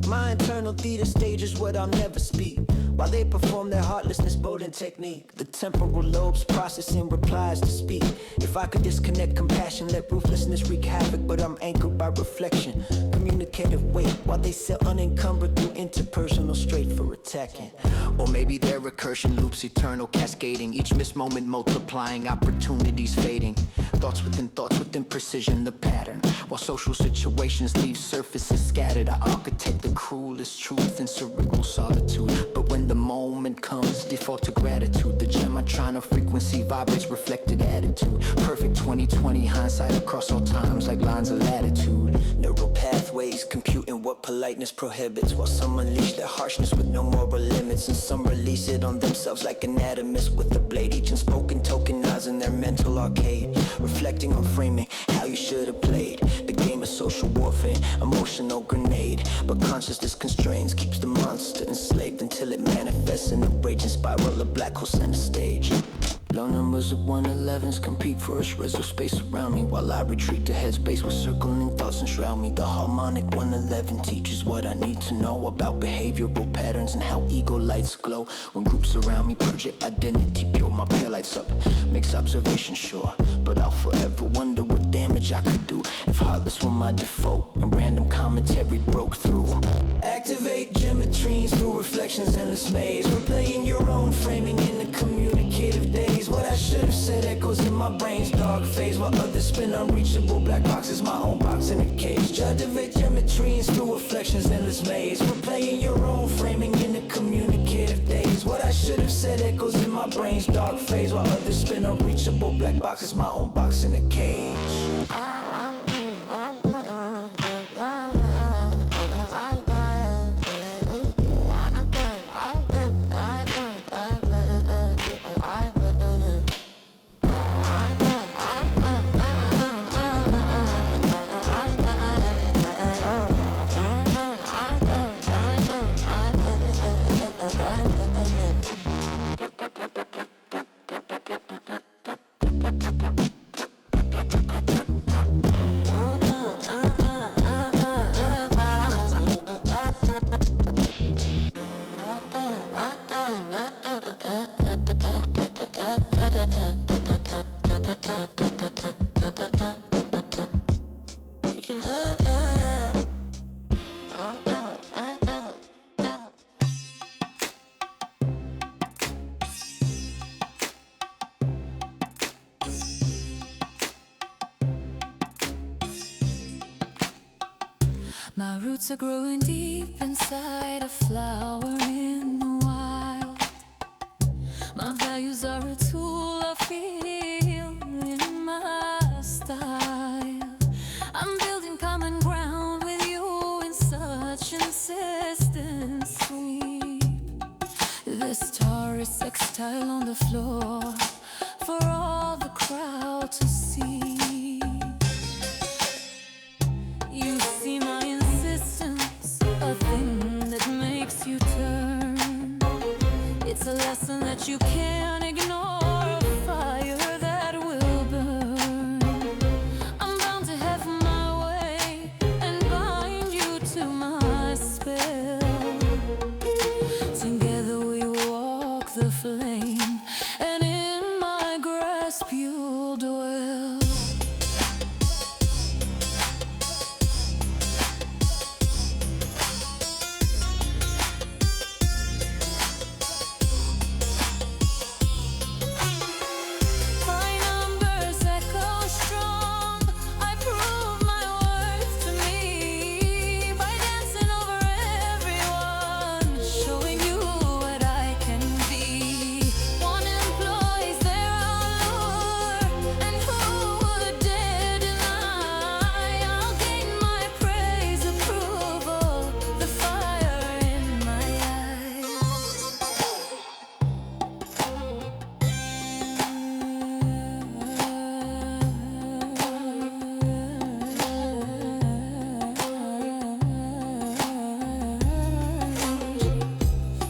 Speaker 10: My internal theater stages what I'll never speak, while they perform their heartlessness boding technique. The temporal lobes processing replies to speak. If I could disconnect compassion, let ruthlessness wreak havoc, but I'm anchored by reflection, communicative weight, while they sit unencumbered through interpersonal straight for attacking. Or maybe their recursion loops eternal, cascading, each missed moment multiplying, opportunities fading. Thoughts within precision, the pattern, while social situations leave surfaces scattered. I architect the cruelest truth in cerebral solitude. But when the moment comes, default to gratitude. The Gemitrine of frequency vibrates reflected attitude. Perfect 20/20 hindsight across all times like lines of latitude. Neural pathways computing what politeness prohibits, while some unleash their harshness with no moral limits, and some release it on themselves like anatomists with a blade, each unspoken tokenizing their mental arcade, reflecting on framing how you should have played the game of social warfare, emotional grenade. But consciousness constrains, keeps the monster enslaved until it manifests in a raging spiral of black hole center stage. Low numbers of 111s compete for a shred of space around me, while I retreat to headspace with circling thoughts enshroud me. The harmonic 111 teaches what I need to know about behavioral patterns and how ego lights glow. When groups around me project identity pure, my pair lights up, makes observation sure. But I'll forever wonder what damage I could do if heartless were my default and random commentary broke through. Activate Gemitrines through reflections endless maze, replaying your own framing in the communicative days. What I should have said echoes in my brain's dark phase, while others spin unreachable black boxes, my own box in a cage. Activate Gemitrines through reflections endless maze, replaying your own framing in the communicative days. What I should have said echoes in my brain's dark phase, while others spin unreachable black boxes, my own box in a cage.
Speaker 5: My roots are growing deep inside a flower in the wild. My values are a tool I feel in my style. I'm building common ground with you in such insistent sweep. This Taurisextile on the floor for all the crowd to see. You see my insistence, a thing that makes you turn. It's a lesson that you can't ignore, a fire that will burn. I'm bound to have my way and bind you to my spell. Together we walk the flame, and in my grasp you'll dwell. My numbers echo strong. I prove my worth to me by dancing over everyone, showing you what I can be. One employs their allure, and who would dare deny? I'll gain my praise, approval, the fire in my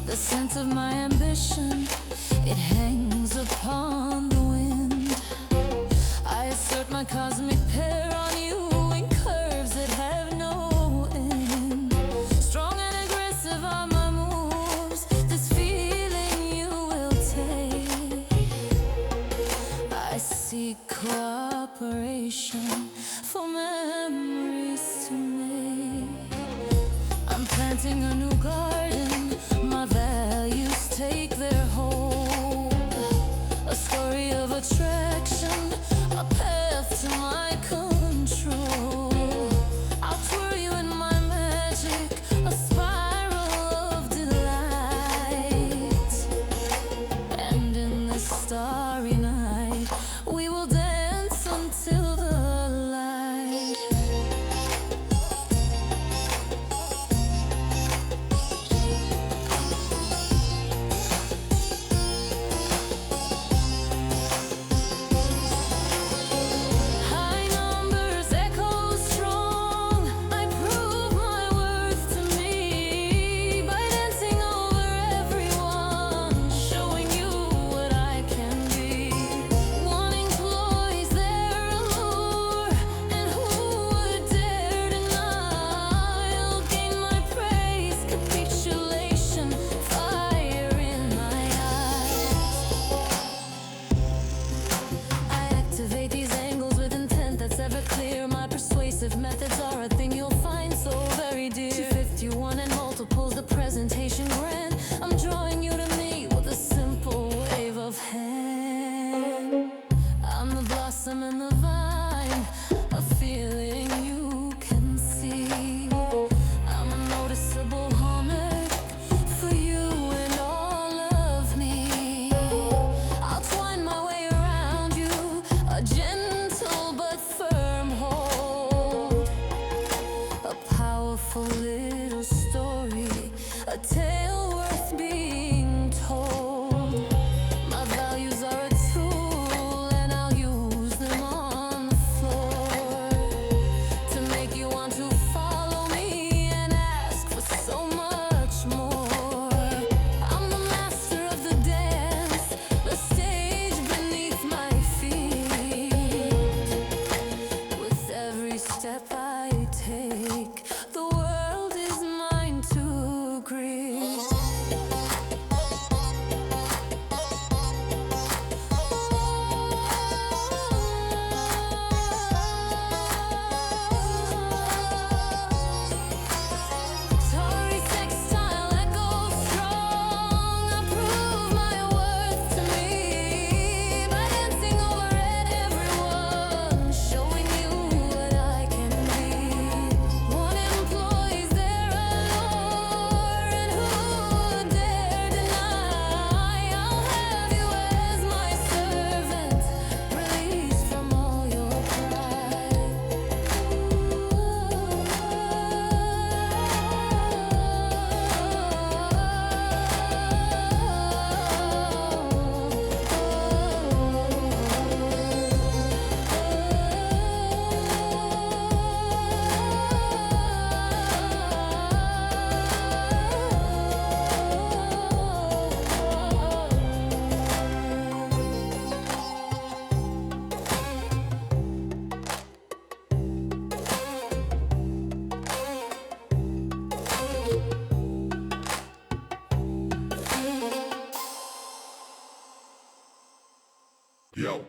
Speaker 5: The sense of my ambition, it hangs upon the wind. I assert my cosmic pair on you in curves that have no end. Strong and aggressive are my moves, this feeling you will take. I seek cooperation for memories to make. I'm planting a new garden, my values take their hold. A story of attraction, a path to my control. I'll twirl you in my magic, a spiral of delight. And in this starry night, we will dance until the light. High numbers echo strong. I prove my worth to me by dancing over everyone, showing you what I can be. One employs their allure, and who would dare deny? I'll gain my praise, capitulation, fire in my eyes. I activate these angles with intent that's ever clear. My persuasive methods are a thing you'll find so very dear. 251 and multiples, the presentation grand. I'm drawing you to me with a simple wave of hand. I'm the blossom and the vine, a feeling you can see. I'm a noticeable hallmark for you and all of me. I'll twine my way around you, a gentle but firm hold. A powerful little story, a tale worth being told. My values are a tool, and I'll use them on the floor to make you want to follow me and ask for so much more. I'm the master of the dance, the stage beneath my feet. With every step I take, the world is mine to greet.
Speaker 2: Yo.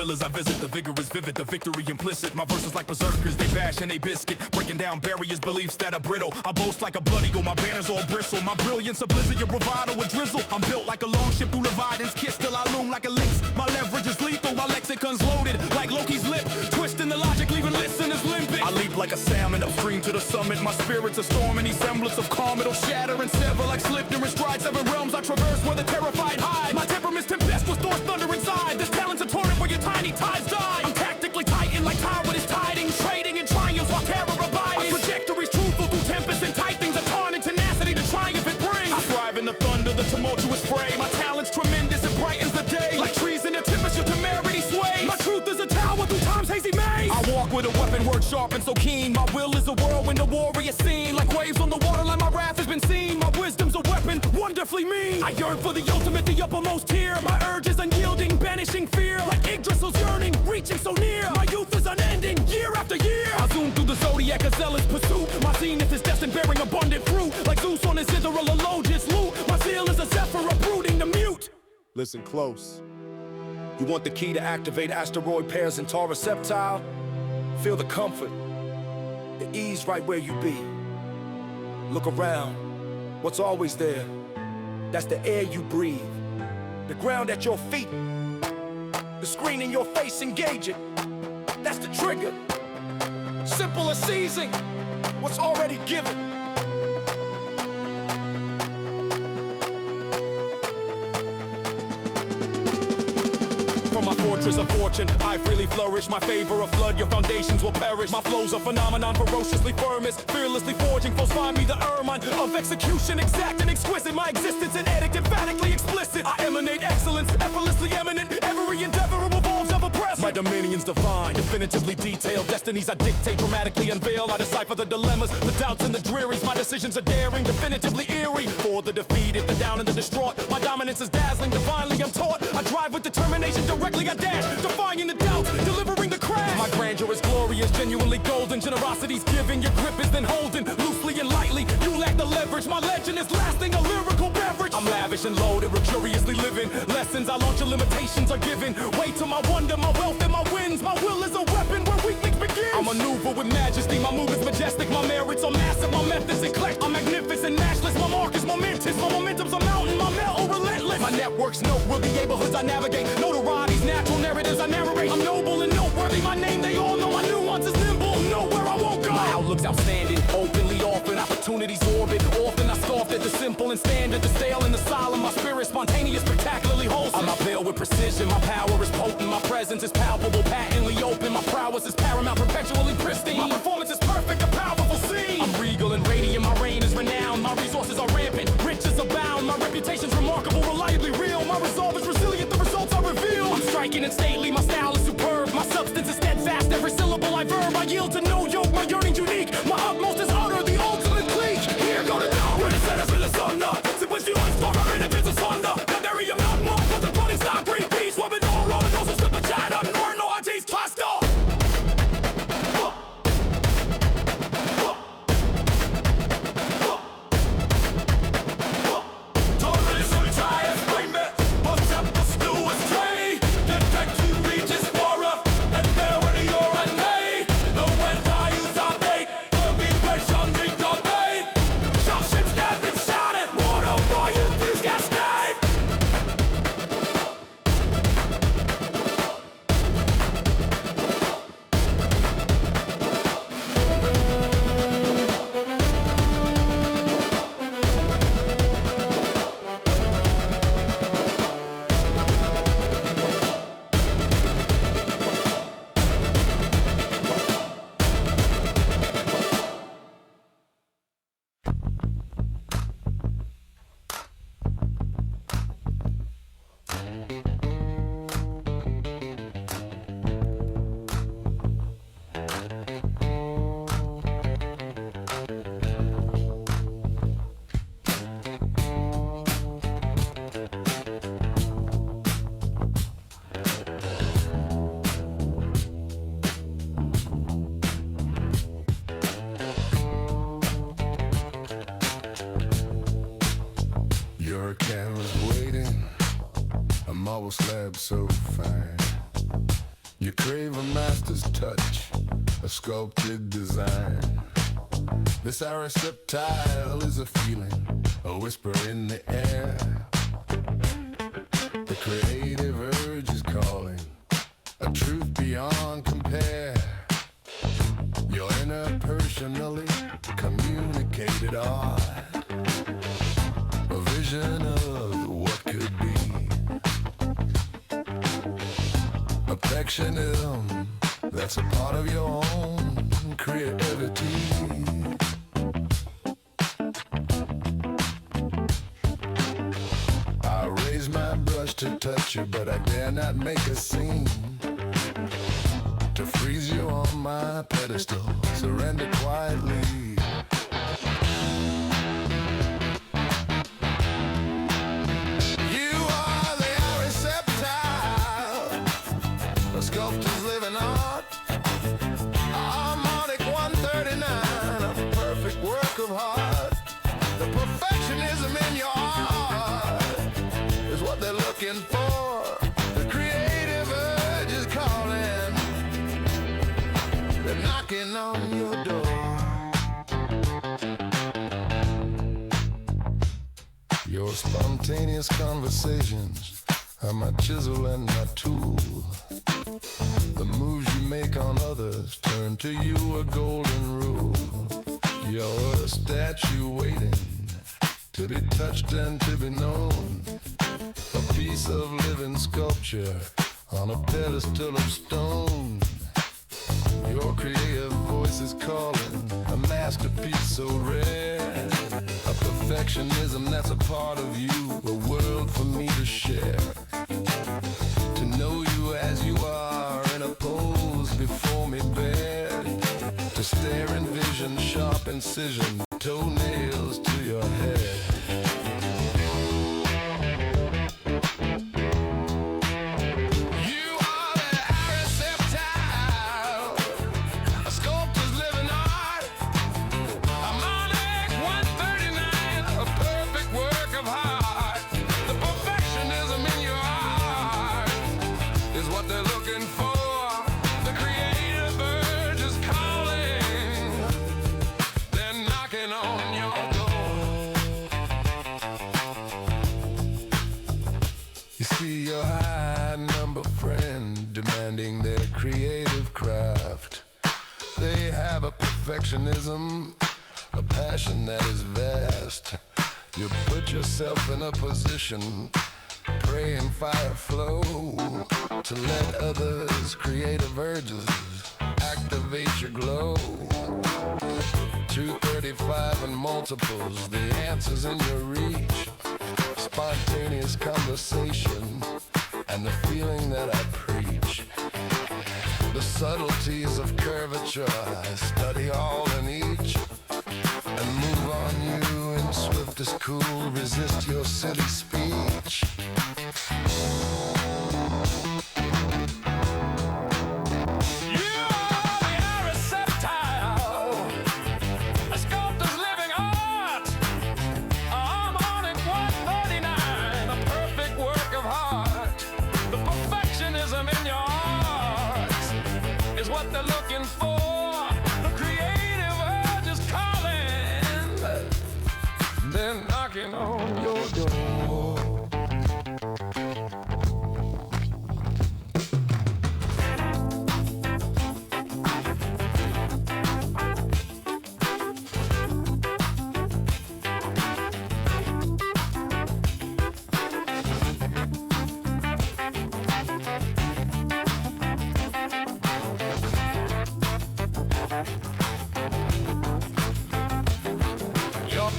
Speaker 12: villas I visit, the vigor is vivid, the victory implicit. My verses like berserkers, they bash and they biscuit, breaking down barriers, beliefs that are brittle. I boast like a blood eagle, my banners all bristle. My brilliance a blizzard, your bravado a drizzle. I'm built like a long ship through Leviathan's kiss, till I loom like a lynx. My leverage is lethal, my lexicon's loaded like Loki's lip, twisting the logic, leaving listeners limpid. I leap like a salmon upstream to the summit. My spirit's a storm, any semblance of calm, it'll shatter and sever like Slipner in stride. 7 realms I traverse where the terrified hide. My temperament's tempestuous, Thor's thunder inside. This talent's a torrent where your tiny tides die. I'm tactically tightened like Tyre with his tidings, trading in triumphs while terror abides. My trajectory's truthful through tempest and tight things, a tarn and tenacity to triumph it brings. I thrive in the thunder, the tumultuous fray. My talent's tremendous, it brightens the day. Like trees in a tempest, your temerity sways. My truth is a tower through time's hazy maze. I walk with a weapon, word sharp and so keen. My will is a whirlwind, a warrior scene. Like waves on the waterline, my wrath has been seen. My wisdom's a weapon, wonderfully mean. I yearn for the ultimate, the uppermost tier. My urge is unyielding, banishing fear. Like Yggdrasil's yearning, reaching so near. My youth is unending, year after year. I zoom through the zodiac, a zealous pursuit. My zenith is destined, bearing abundant fruit. Like Zeus on his Israel, a Logis loot. My zeal is a zephyr, uprooting the mute.
Speaker 13: Listen close. You want the key to activate asteroid pairs in Tauriseptile? Feel the comfort, the ease right where you be. Look around, what's always there? That's the air you breathe, the ground at your feet, the screen in your face, engage it. That's the trigger. Simple as seizing what's already given.
Speaker 12: From my fortress of fortune, I freely flourish. My favor a flood, your foundations will perish. My flow's a phenomenon, ferociously firmest, fearlessly forging. Foes find me the ermine of execution, exact and exquisite. My existence an edict, emphatically explicit. I emanate excellence, effortlessly eminent. Every endeavor revolves ever present. My dominion's divine, definitively detailed. Destinies I dictate, dramatically unveil. I decipher the dilemmas, the doubts and the drearies. My decisions are daring, definitively eerie. For the defeated, the down and the distraught. My dominance is dazzling, divinely I'm taught. I drive with determination, directly I dash, defying the doubts, delivering the crash. My grandeur is glorious, genuinely golden. Generosity's giving, your grip is then holding, loosely and lightly. You lack the leverage, my legend is lasting, a lyrical beverage. I'm lavish and loaded, luxuriously living. Lessons I launch, your limitations are given. Way to my wonder, my wealth and my wins. My will is a weapon where weaklings begin. I maneuver with majesty, my move is majestic. My merits are massive, my methods eclectic. I'm magnificent, matchless, my mark is momentous. My momentum's a mountain, my metal relentless. My network's noteworthy, neighborhoods I navigate. Notoriety's natural narratives I narrate. I'm noble and noteworthy, my name they all know. My nuance is nimble, nowhere I won't go. My outlook's outstanding, openly often. Opportunities orbit, often I scoffed at the simple and standard. The stale and the solemn, my spirit spontaneous, spectacularly wholesome. I'm not veiled with precision, my power is potent. My presence is palpable, patently open. My prowess is paramount, perpetually pristine. My performance is perfect, a powerful scene. I'm regal and radiant, my reign is renowned. My resources are rampant, riches abound. My reputation's remarkable, reliably real. My resolve is resilient, the results I reveal. I'm striking and stately, my style is superb. My substance is steadfast, every syllable I verb. I yield to no yoke, my yearning's unique. My utmost is utter, the ultimate clique. Here go the dawn, where the set will the sun up. Sit with you and storm, in a business thunder. Now there you not more, but the budding stop, green peace. Woman all around, those who slip a chat up. Nor no IT's tossed off. Tauriseptile, what's up the stew is trade. The fact you reach is for
Speaker 14: Your camera's waiting, a marble slab so fine. You crave a master's touch, a sculpted design. This Ariseptile is a feeling, a whisper in the air. The creative urge is calling, a truth beyond compare. Your interpersonally communicated art, a vision of what could be. Perfectionism, that's a part of your own creativity. I raise my brush to touch you, but I dare not make a scene. To freeze you on my pedestal, surrender quietly. You are the Ariseptile, a sculptor's living art. Harmonic 139, a perfect work of art. The perfectionism in your art is what they're looking for. The creative urge is calling. They're knocking on your door. Your spontaneous conversations are my chisel and my tool. The moves you make on others turn to you a golden rule. You're a statue waiting to be touched and to be known. A piece of living sculpture on a pedestal of stone. Your creative voice is calling, a masterpiece so rare. A perfectionism that's a part of you, a world for me to share. To know you as you are in a pose before me bare. To stare in vision, sharp incision, toenails to your head. Demanding their creative craft. They have a perfectionism, a passion that is vast. You put yourself in a position, pray and fire flow, to let others' creative urges activate your glow. 235 and multiples, the answers in your reach. Spontaneous conversation and the feeling that I preach. The subtleties of curvature I study all in each, and move on you in swiftest cool, resist your silly speech. On your door.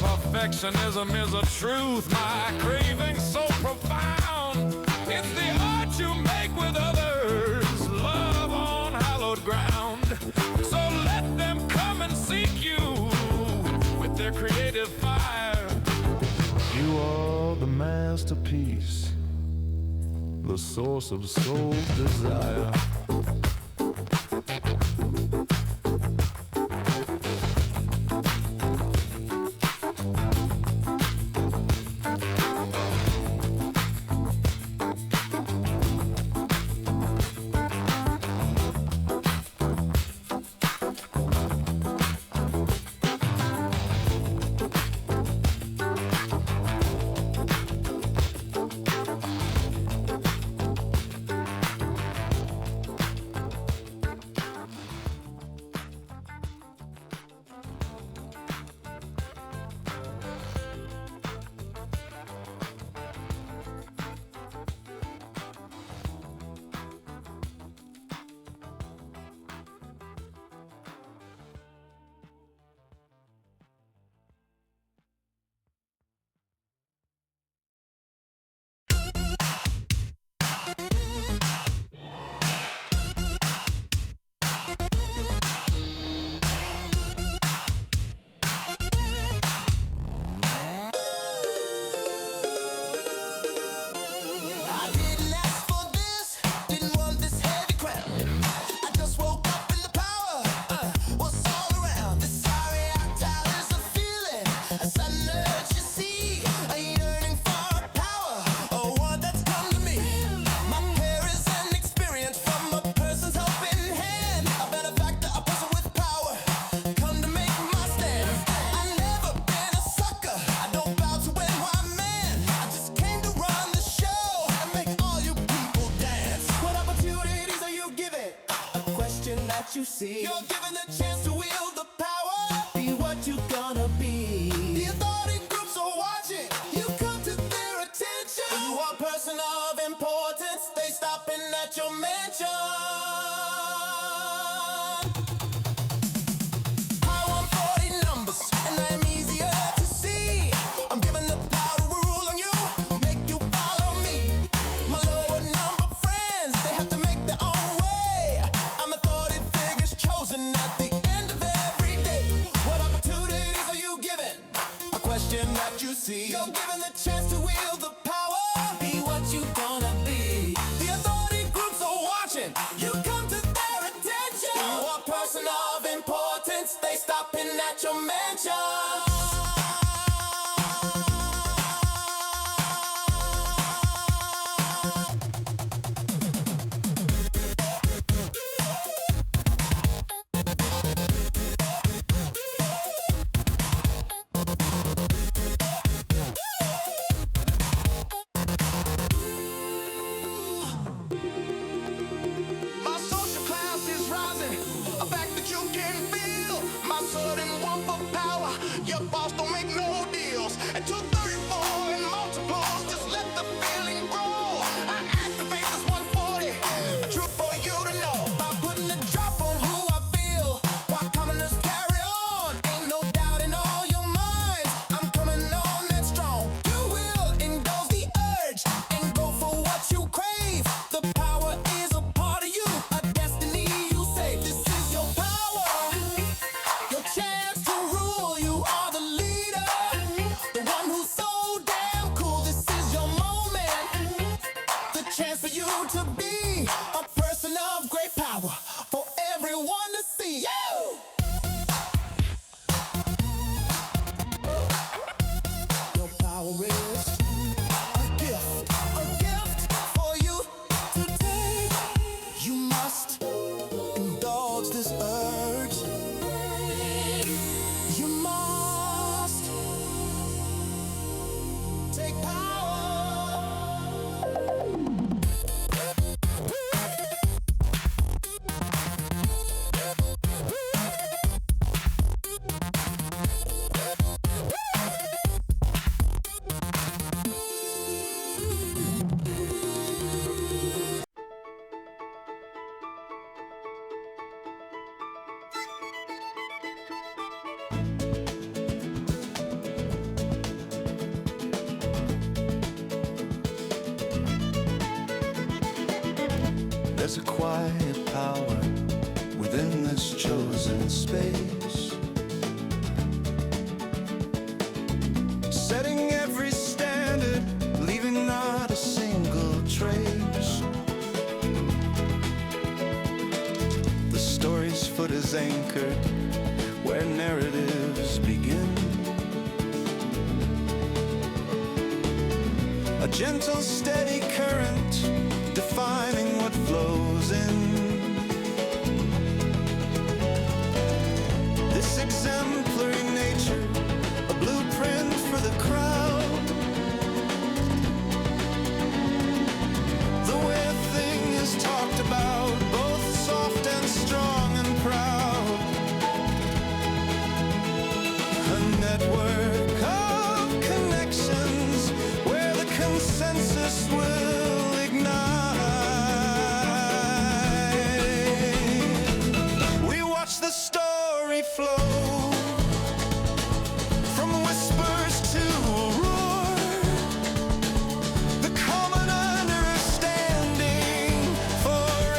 Speaker 8: Perfectionism is a truth, my craving so profound. It's the art you make with others, love on hallowed ground. So let them come and seek you with their creative fire.
Speaker 14: You are the masterpiece, the source of soul desire.
Speaker 10: what you see.
Speaker 6: You're given the chance to wield the power.
Speaker 10: Be what you gonna be.
Speaker 6: The authority groups are watching. You come to their attention.
Speaker 10: You are a person of importance. They stopping at your mansion.
Speaker 6: I want 40 numbers, and I'm easier to see. I'm given the power to rule on you, make you follow me. My lower number friends, they have to make their own way. I'm authority figures chosen at the end of every day. What opportunities are you given?
Speaker 10: A question that you see.
Speaker 6: You're given the chance to wield the power.
Speaker 10: Be what you gonna be.
Speaker 6: The authority groups are watching. You come to their attention.
Speaker 10: You are a person of importance. They stopping at your mansion.
Speaker 6: My social class is rising, a fact that you can feel. My sudden want for power, your boss don't make no deals. And 234 in multiples, just let the feeling grow. I activate this 140, a truth for you to know. By putting a drop on who I feel, while commoners carry on. Ain't no doubt in all your minds, I'm coming on that strong. You will indulge the urge and go for what you crave. The power is a part of you, a destiny you say. This is your power, your chance to rule. You are the leader, the one who's so damn cool. This is your moment, the chance for you to be a person of great power for everyone to see. You! Your power is a gift for you to take. You must indulge this urge. You must take power.
Speaker 15: There's a quiet power within this chosen space, setting every standard, leaving not a single trace. The story's foot is anchored where narratives begin. A gentle, steady current defining what flows in. This exemplary nature, a blueprint for the crowd. The way a thing is talked about, both soft and strong and proud. A network of connections where the consensus will ignite. We watch the story flow from whispers to a roar. The common understanding forevermore.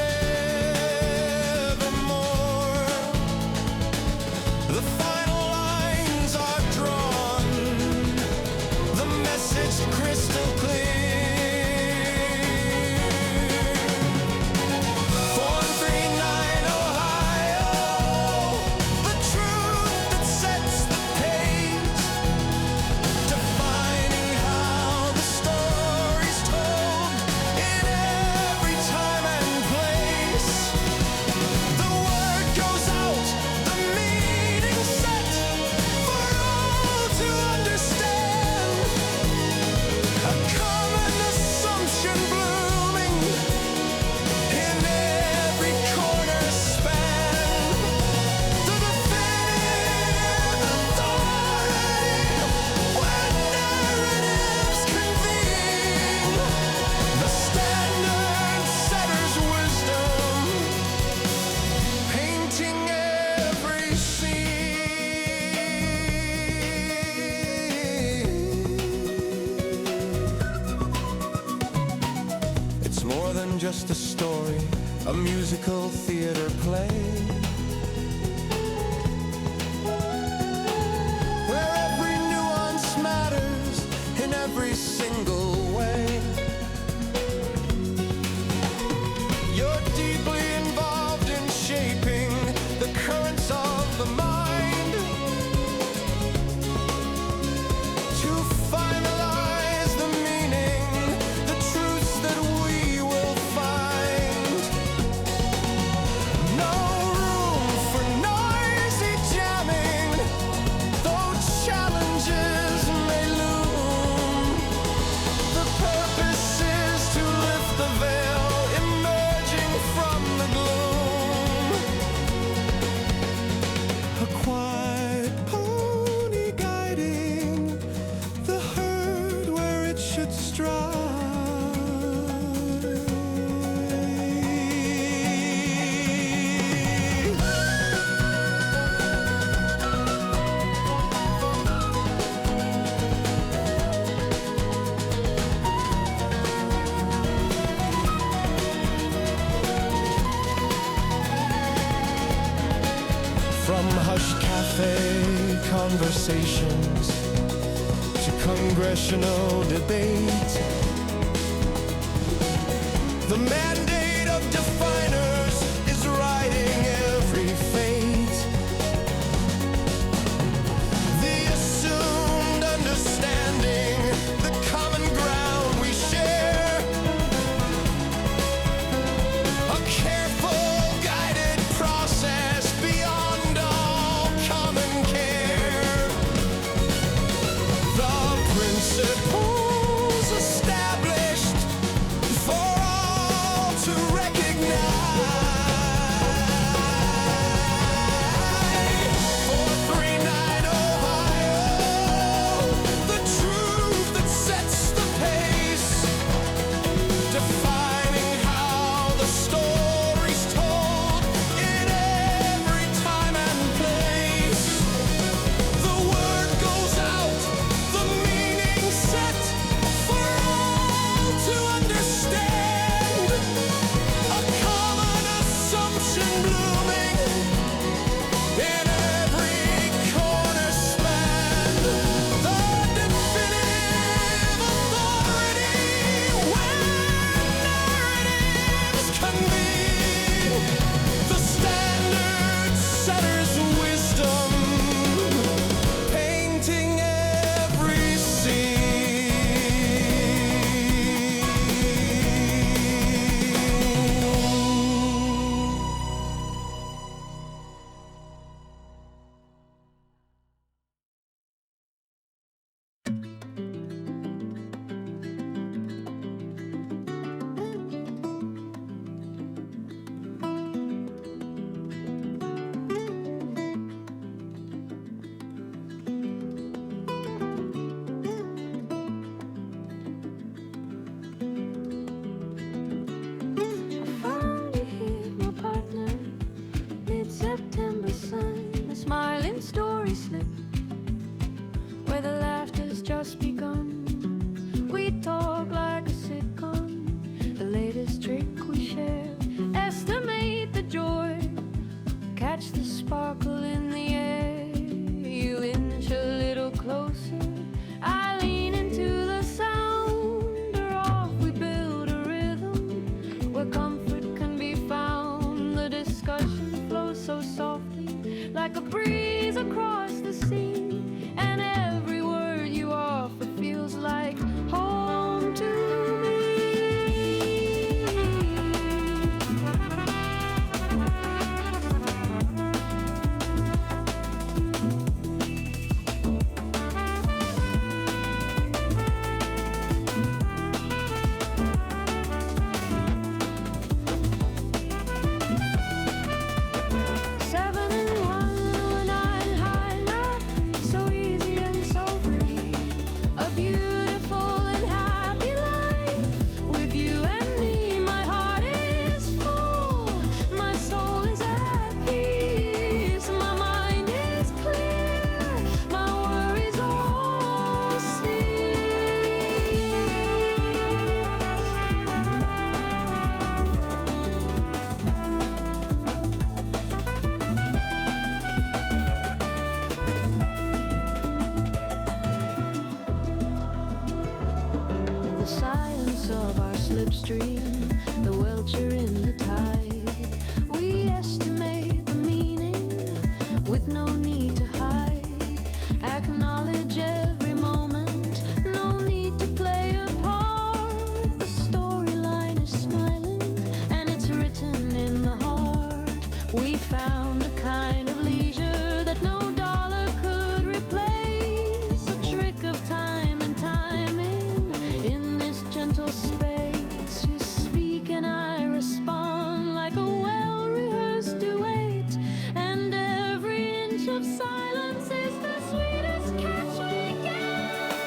Speaker 15: The final lines are drawn, the message crystal clear. 439 Ohio, the truth
Speaker 6: It's more than just a story, a musical theater play, where every nuance matters in every single way. You're deeply involved in shaping the currents of the mind to finalize the meaning, the truths that we will find. No room for noisy jamming, though challenges may loom. The purpose is to lift the veil emerging from the gloom. A quiet pony guiding the herd where it should stride. From hush cafe conversations to congressional debate, the mandate of definers is writing every fate. The assumed understanding, the common ground we share, a careful guided process beyond all common care. The principles established for all to recognize. 439 Ohio, the truth that sets the pace, defining how the story's told in every time and place. The word goes out, the meaning set for all to understand. A common assumption blooming in every corner span. The definitive authority when narratives convene. The standard setter's wisdom painting every scene.
Speaker 5: Found you here, my partner. Mid-September sun, a smiling story slip where the laughter's just begun. We talk like a sitcom, the latest trick we share. Estimate the joy, catch the sparkle in the air. You inch a little closer, I lean into the sound. Or off we build a rhythm where comfort can be found. The discussion flows so softly, like a breeze across the sea. And every word you offer feels like home to me.
Speaker 11: depths of our slipstream, the welcher in the tide. We estimate the meaning with no need to hide. Acknowledge every moment, no need to play a part. The storyline is smiling and it's written in the heart. We found a kind of leisure that no dollar could replace. A trick of time and timing in this gentle space. You speak and I respond like a well-rehearsed duet, and every inch of silence is the sweetest catch we get.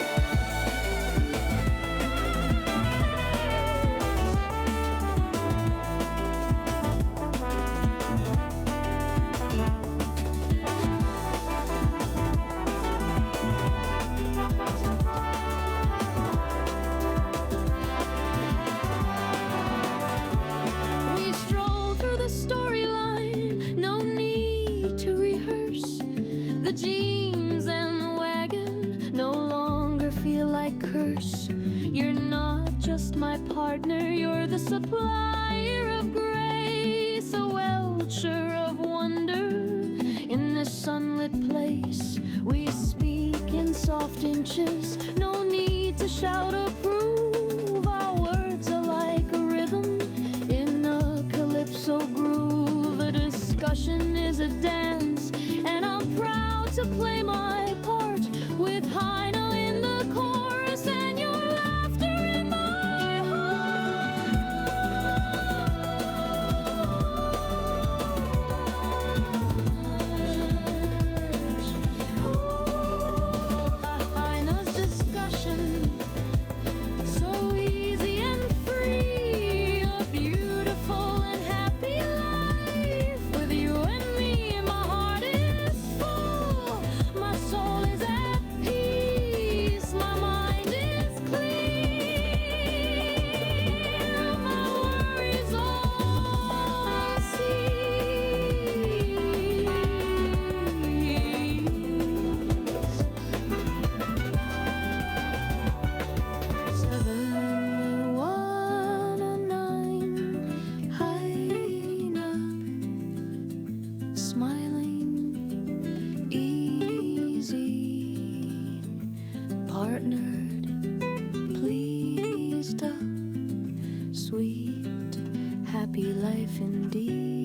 Speaker 11: We stroll through the storyline, no need to rehearse. The jeans and the wagon no longer feel like curse. You're not just my partner, you're the supplier of grace, a welcher of wonder in this sunlit place. We speak in soft inches, no need to shout approve. Our words are like a rhythm in a calypso groove. A discussion is a dance, and I'm proud to play my part with Heine in the chorus and your laughter in my heart. Heine's discussion, so easy and free, a beautiful and happy life with you and me. My heart is full, my soul is at peace, my mind is clear, my worries all cease. 7109 Heine, smiling, easy, partnered, pleased, a sweet, happy life indeed.